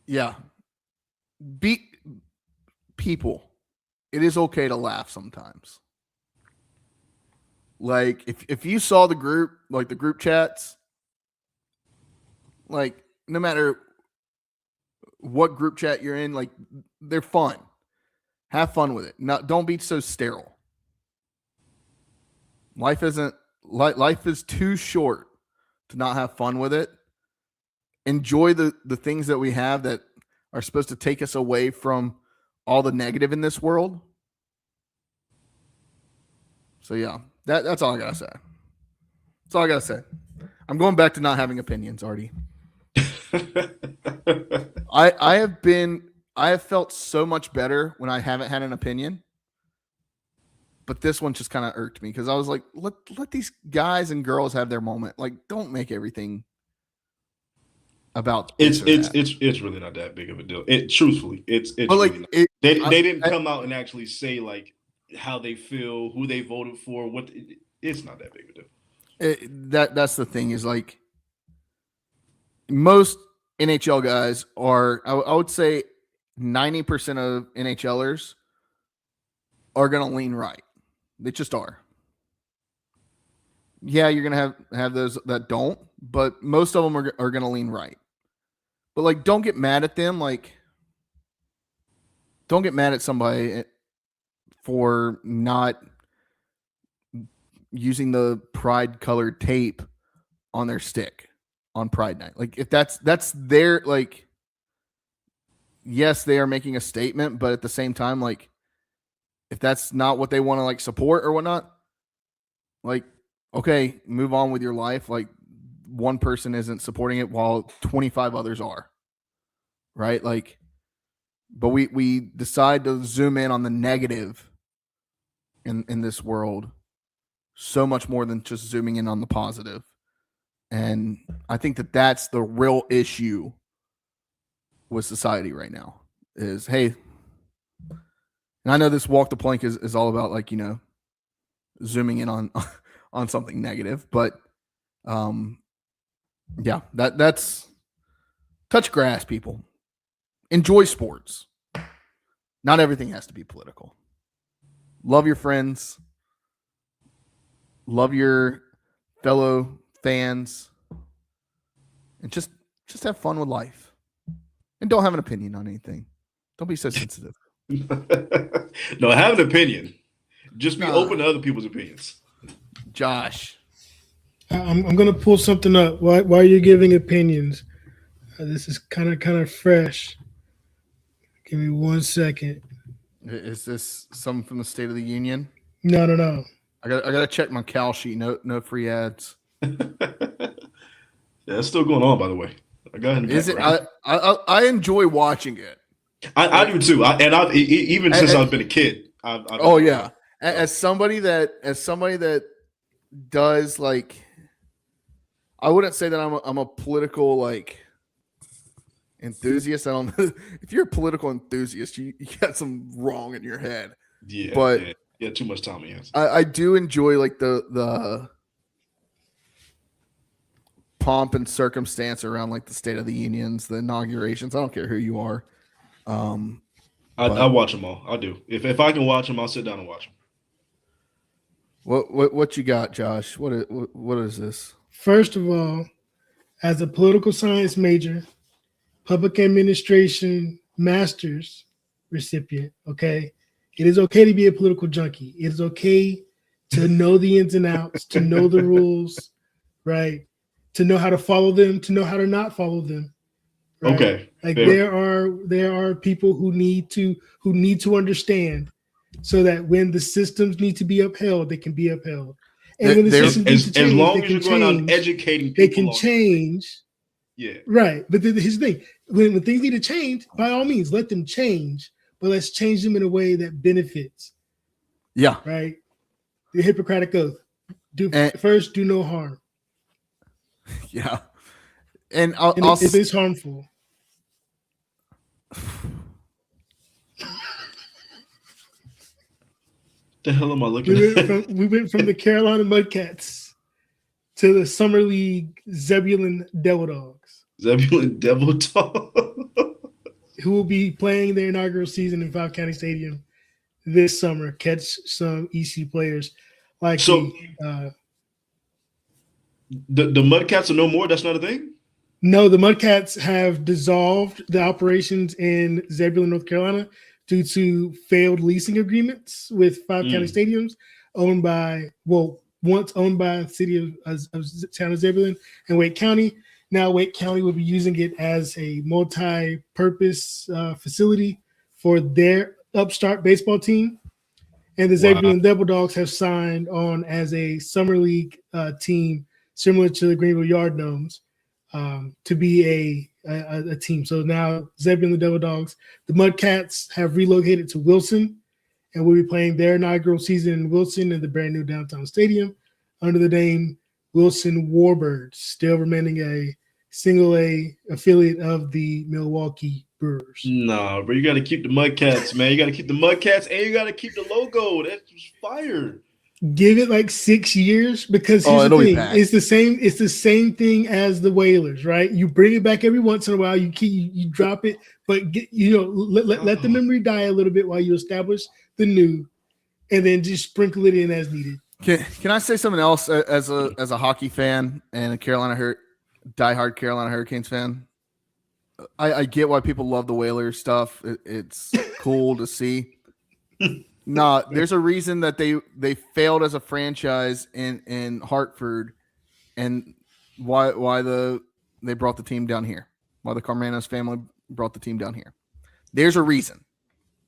Yeah. People. It is okay to laugh sometimes. If you saw the group, the group chats, Like, no matter what group chat you're in, like, they're fun. Have fun with it. Don't be so sterile. Life is too short to not have fun with it. Enjoy the things that we have that are supposed to take us away from all the negative in this world. So yeah, that's all I gotta say. That's all I gotta say. I'm going back to not having opinions, Artie. I have felt so much better when I haven't had an opinion. But this one just kind of irked me because I was like, let these guys and girls have their moment. Like, don't make everything about it's really not that big of a deal. Truthfully, it's but like really not. They didn't come out and actually say like how they feel, who they voted for, what. It's not that big of a deal. That's the thing is like most NHL guys are. I would say 90% of NHLers are going to lean right. They just are. Yeah, you're going to have those that don't, but most of them are going to lean right. But like, don't get mad at them. Like, don't get mad at somebody for not using the pride colored tape on their stick on Pride Night. Like, if that's their, like, yes, they are making a statement, but at the same time, like, if that's not what they want to like support or whatnot, like, okay, move on with your life. Like, one person isn't supporting it while 25 others are, right? Like, but we decide to zoom in on the negative in this world so much more than just zooming in on the positive. And I think that's the real issue with society right now is, hey, and I know this walk the plank is all about like, you know, zooming in on something negative, but yeah, that's touch grass, people. Enjoy sports. Not everything has to be political. Love your friends. Love your fellow fans. And just have fun with life. And don't have an opinion on anything. Don't be so sensitive. No, have an opinion. Just be open to other people's opinions. Josh. I'm going to pull something up while you're giving opinions. This is kind of fresh. Give me 1 second. Is this something from the State of the Union? No. I got to check my Cal sheet. No free ads. Yeah, it's still going on, by the way. I got it. Is it? I enjoy watching it. I do too. I've even since I've been a kid. Oh yeah. As somebody that does like, I wouldn't say that I'm a political like enthusiast. I don't know if you're a political enthusiast, you got some wrong in your head. Yeah, but yeah, too much Tommy hands. I do enjoy like the pomp and circumstance around like the State of the Unions, the inaugurations. I don't care who you are. I watch them all. I do. If I can watch them, I'll sit down and watch them. What you got, Josh? What is this? First of all, as a political science major, public administration master's recipient, okay, it is okay to be a political junkie. It is okay to know the ins and outs, to know the rules, right? To know how to follow them, to know how to not follow them. Right? Okay. Like fair. there are people who need to understand so that when the systems need to be upheld, they can be upheld. And when the systems need to change, as long as you're going on educating people, they can change. Yeah. Right. But here's the thing. When things need to change, by all means, let them change. But let's change them in a way that benefits. Yeah. Right. The Hippocratic Oath. First, do no harm. Yeah. And if it's harmful. The hell am I looking at? We went from the Carolina Mudcats to the Summer League Zebulon Devil Dogs. Zebulon Devil Dogs. Who will be playing their inaugural season in Five County Stadium this summer. Catch some EC players. The Mudcats are no more? That's not a thing? No, the Mudcats have dissolved the operations in Zebulon, North Carolina, due to failed leasing agreements with 5 county stadiums owned by, once owned by the city of town of Zebulon and Wake County. Now Wake County will be using it as a multi-purpose facility for their upstart baseball team. And the Zebulon Devil Dogs have signed on as a summer league team similar to the Greenville Yard Gnomes to be a team. So now Zebulon Devil Dogs, the Mudcats have relocated to Wilson and will be playing their inaugural season in Wilson in the brand new downtown stadium under the name Wilson Warbirds, still remaining a single A affiliate of the Milwaukee Brewers. Nah, bro, you got to keep the Mudcats, man. You got to keep the Mudcats, and you got to keep the logo. That's fire. Give it like 6 years, because here's the thing. It's the same thing as the Whalers, right? You bring it back every once in a while. You drop it, but let the memory die a little bit while you establish the new, and then just sprinkle it in as needed. Can I say something else as a hockey fan and a diehard Carolina Hurricanes fan? I get why people love the Whalers stuff. It's cool to see. No, there's a reason that they failed as a franchise in Hartford, and why they brought the team down here. Why the Carmanos family brought the team down here. There's a reason,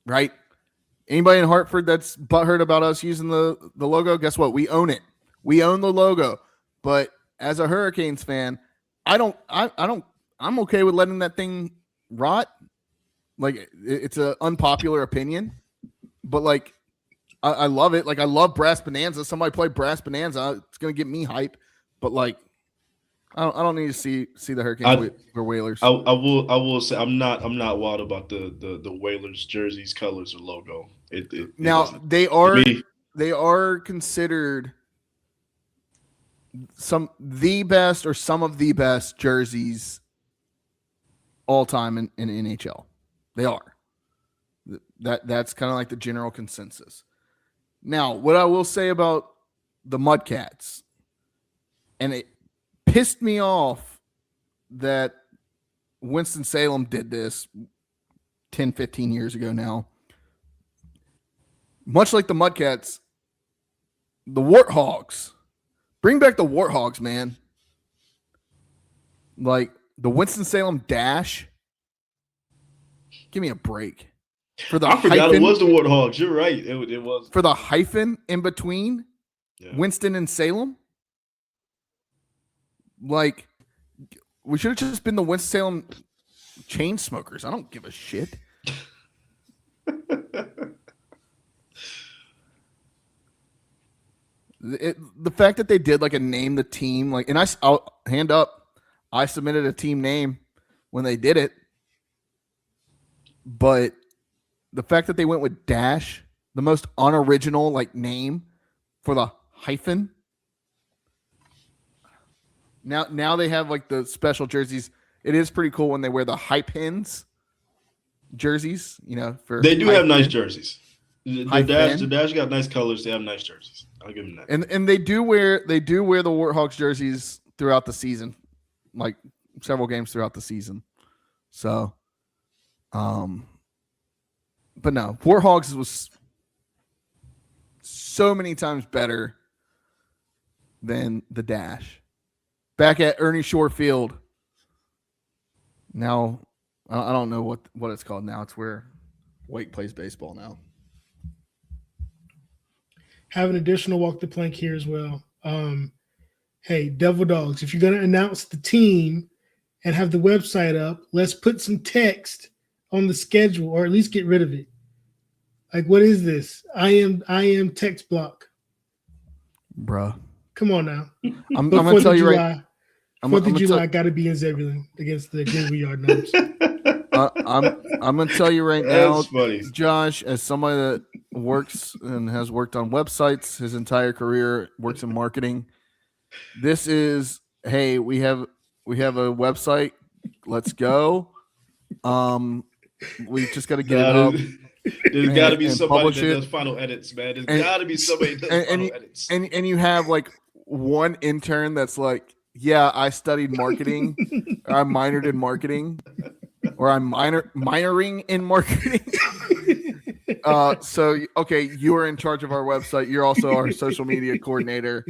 right? Anybody in Hartford that's butthurt about us using the logo, guess what? We own it. We own the logo. But as a Hurricanes fan, I'm okay with letting that thing rot. Like, it's an unpopular opinion. But, like, I love it. Like, I love Brass Bonanza. Somebody play Brass Bonanza. It's going to get me hype. But, like, I don't need to see the Hurricanes or Whalers. I will say I'm not wild about the Whalers jerseys, colors, or logo. They are considered some of the best jerseys all time in NHL. They are. That's kind of like the general consensus. Now, what I will say about the Mudcats, and it pissed me off that Winston-Salem did this 10, 15 years ago now. Much like the Mudcats, the Warthogs. Bring back the Warthogs, man. Like, the Winston-Salem dash. Give me a break. I forgot it was the Warthogs. You're right. It was. For the hyphen in between Winston and Salem. Like, we should have just been the Winston-Salem chain smokers. I don't give a shit. The fact that they did like a name the team, like, and I'll hand up, I submitted a team name when they did it, but the fact that they went with dash, the most unoriginal like name for the hyphen. Now they have like the special jerseys. It is pretty cool when they wear the hype pins jerseys. They do have nice jerseys. The dash got nice colors. They have nice jerseys. I'll give them that. And they do wear the Warthogs jerseys throughout the season, like several games throughout the season. So, but no, Warthogs was so many times better than the dash. Back at Ernie Shore Field. Now, I don't know what it's called now. It's where Wake plays baseball now. Have an additional walk the plank here as well. Hey, Devil Dogs, if you're going to announce the team and have the website up, let's put some text on the schedule, or at least get rid of it. Like, what is this? I am text block. Bruh. Come on now. I'm going to tell you right. 4th of July got to be in Zebulon against the Greenville Yard Gnomes. I'm going to tell you right now, funny. Josh, as somebody that works and has worked on websites his entire career, works in marketing. This is, hey, we have a website. Let's go. We just got to get it up. There's got to be somebody that does final edits, man. There's got to be somebody that does final edits. And you have like one intern that's like Yeah, I studied marketing. I minored in marketing, or I'm minoring in marketing. So okay, you are in charge of our website. You're also our social media coordinator,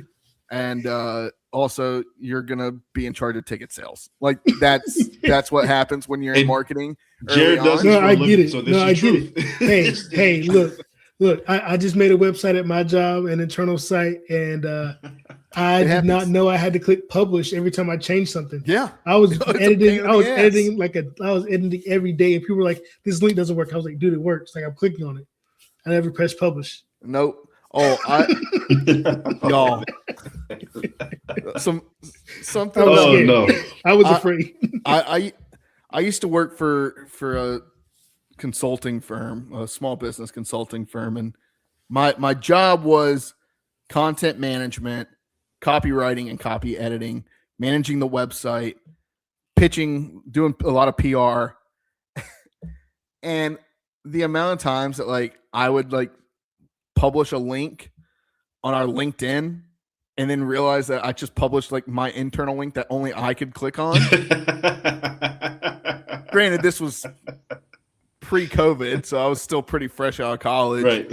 and also you're gonna be in charge of ticket sales. Like that's what happens when you're in And marketing. Jared does this No, for a I get living, it. so this No, I is get truth. it. Hey, look. I just made a website at my job, an internal site, and I did not know I had to click publish every time I changed something. Yeah, I was It's a pain editing. in I was the ass. editing I was editing every day, and people were like, "This link doesn't work." I was like, "Dude, it works." Like I'm clicking on it. I never pressed publish. Nope. Oh, y'all. Something. I was Oh scared. no. I was afraid. I used to work for a consulting firm, a small business consulting firm, and my job was content management, copywriting and copy editing, managing the website, pitching, doing a lot of PR. And the amount of times that like I would like publish a link on our LinkedIn and then realize that I just published like my internal link that only I could click on. Granted, this was pre-COVID, so I was still pretty fresh out of college. Right.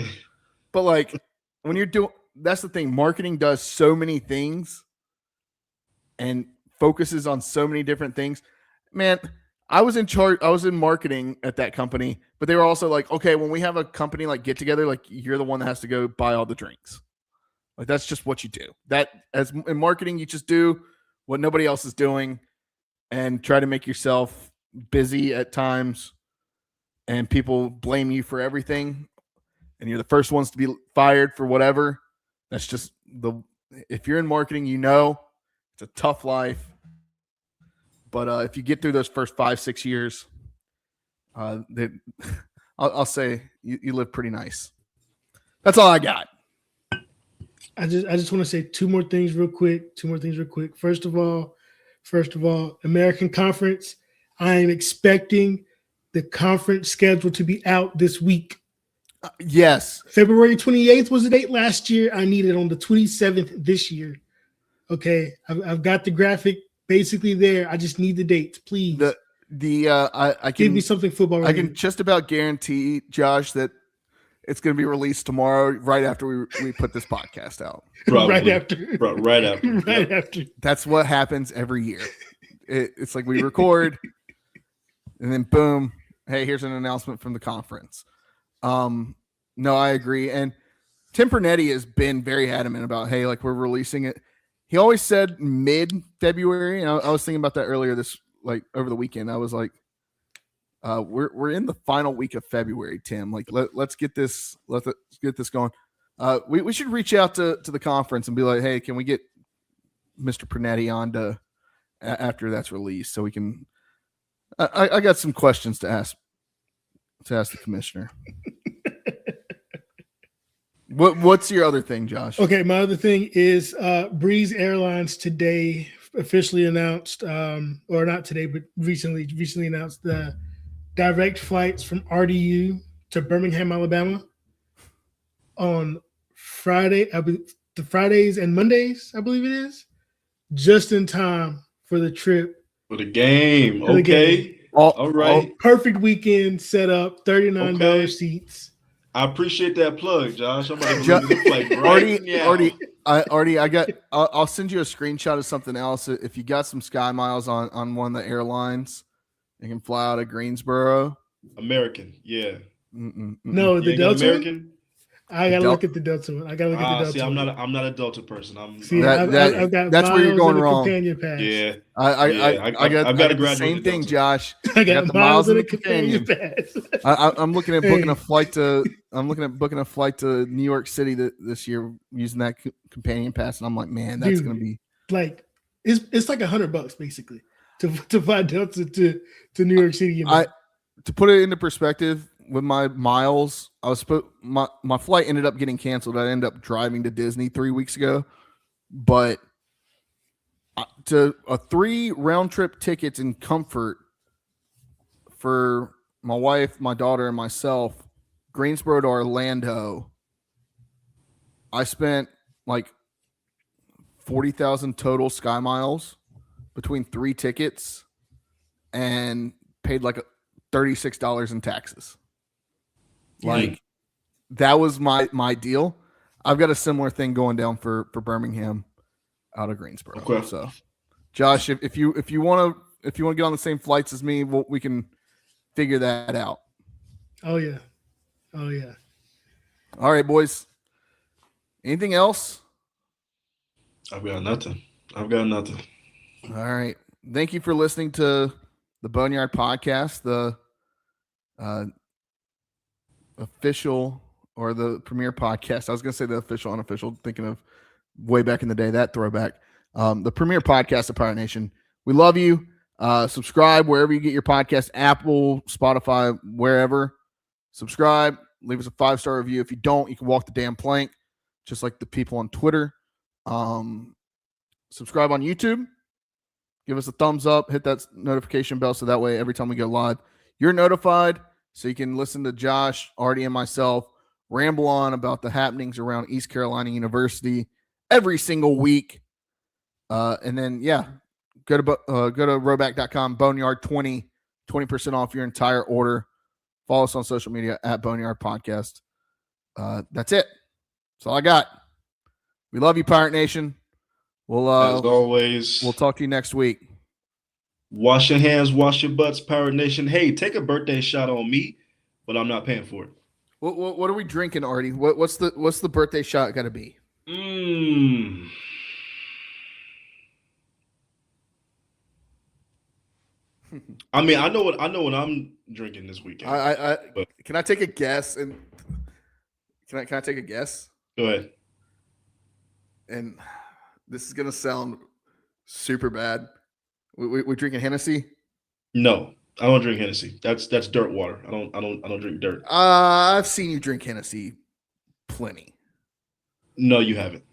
But like when you're doing, that's the thing. Marketing does so many things and focuses on so many different things. Man, I was in charge. I was in marketing at that company, but they were also like, okay, when we have a company like get together, like you're the one that has to go buy all the drinks. Like that's just what you do. That as in marketing, you just do what nobody else is doing and try to make yourself busy at times, and people blame you for everything, and you're the first ones to be fired for whatever. That's just if you're in marketing, you know, it's a tough life. But if you get through those first 5-6 years, I'll say you live pretty nice. That's all I got. I just want to say two more things real quick. First of all, American Conference. I am expecting the conference schedule to be out this week. Yes. February 28th was the date last year. I need it on the 27th this year. Okay. I've got the graphic basically there. I just need the dates, please. I can give me something football related. I can just about guarantee, Josh, that it's going to be released tomorrow, right after we put this podcast out. Probably. Right after. Right after. Right after. That's what happens every year. It's like we record, and then boom, hey, here's an announcement from the conference. No, I agree. And Tim Pernetti has been very adamant about, hey, like we're releasing it. He always said mid-February, and I was thinking about that earlier over the weekend. I was like, we're in the final week of February, Tim. Like let's get this going. We should reach out to the conference and be like, hey, can we get Mr. Pernetti on to after that's released so we can. I got some questions to ask the commissioner. What's your other thing, Josh? Okay, my other thing is Breeze Airlines today officially announced, or not today, but recently announced the direct flights from RDU to Birmingham, Alabama on Friday. The Fridays and Mondays, I believe it is, just in time for the trip. For the game. Okay. All right. Perfect weekend set up, $39 seats. I appreciate that plug, Josh. I'm about to the flight right now. I'll send you a screenshot of something else. If you got some Sky Miles on one of the airlines, you can fly out of Greensboro. American, yeah. No, the Delta American. I gotta look at the Delta one. See, I'm not a Delta person. I've got that's where you're going wrong. Companion pass. Yeah, I got the same thing, Josh. I got the miles in the companion pass. I'm looking at booking a flight to. I'm looking at booking a flight to New York City this year using that companion pass, and I'm like, man, that's gonna be like it's like $100 basically to fly Delta to New York City. To put it into perspective. With my miles, my flight ended up getting canceled. I ended up driving to Disney 3 weeks ago, but to a 3 round trip tickets in comfort for my wife, my daughter, and myself, Greensboro to Orlando, I spent like 40,000 total Sky Miles. between 3 tickets and paid like $36 in taxes. Like that was my deal. I've got a similar thing going down for Birmingham out of Greensboro. Okay. So, Josh, if you want to get on the same flights as me, we can figure that out. Oh yeah. All right, boys. Anything else? I've got nothing. All right. Thank you for listening to the Boneyard Podcast, the official or the premier podcast. I was going to say the official, unofficial, thinking of way back in the day, that throwback. The premier podcast of Pirate Nation. We love you. Subscribe wherever you get your podcast, Apple, Spotify, wherever. Subscribe. Leave us a 5-star review. If you don't, you can walk the damn plank, just like the people on Twitter. Subscribe on YouTube. Give us a thumbs up. Hit that notification bell so that way every time we go live, you're notified so you can listen to Josh, Artie, and myself ramble on about the happenings around East Carolina University every single week. And then, go to roback.com, Boneyard 20% off your entire order. Follow us on social media at Boneyard Podcast. That's it. That's all I got. We love you, Pirate Nation. We'll as always, we'll talk to you next week. Wash your hands, wash your butts, Pirate Nation. Hey, take a birthday shot on me, but I'm not paying for it. What are we drinking, Artie? What's the birthday shot got to be? I mean, I know what I'm drinking this weekend. Can I take a guess? And can I take a guess? Go ahead. And this is gonna sound super bad. We drinking Hennessy? No, I don't drink Hennessy. That's dirt water. I don't drink dirt. I've seen you drink Hennessy plenty. No, you haven't.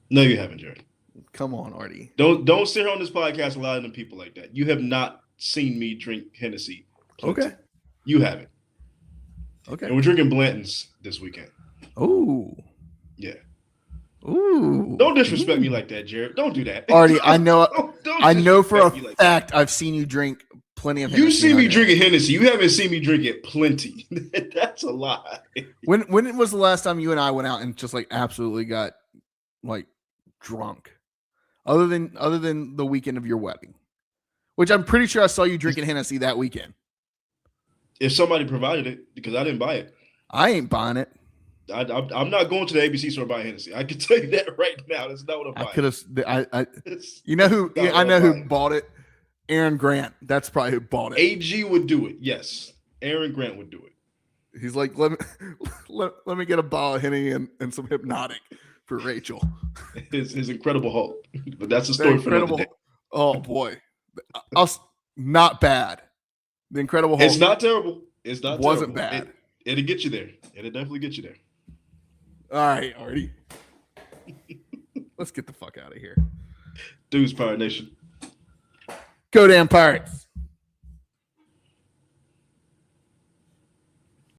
No, you haven't, Jared. Come on, Artie. Don't sit here on this podcast lying to people like that. You have not seen me drink Hennessy plenty. Okay. You haven't. Okay. And we're drinking Blanton's this weekend. Ooh. Yeah. Ooh. Don't disrespect me like that, Jared. Don't do that. Artie, I know don't I know for a like fact that. I've seen you drink plenty of Hennessy. You see me drinking Hennessy. You haven't seen me drink it plenty. That's a lie. When was the last time you and I went out and just like absolutely got like drunk? Other than the weekend of your wedding, which I'm pretty sure I saw you drinking Hennessy that weekend. If somebody provided it, because I didn't buy it. I ain't buying it. I'm not going to the ABC store buying Hennessy. I can tell you that right now. That's not what I'm buying. I could have. You know who? I know who bought it. Aaron Grant. That's probably who bought it. AG would do it. Yes, Aaron Grant would do it. He's like, let me get a bottle of Henny and some Hypnotic for Rachel. His Incredible Hulk. But that's a story for another day. Oh boy, not bad. The Incredible Hulk. It's not terrible. It's not. Wasn't terrible. bad. It'll get you there. It'll definitely get you there. All right, Artie. Let's get the fuck out of here. Dudes, Pirate Nation. Go damn Pirates.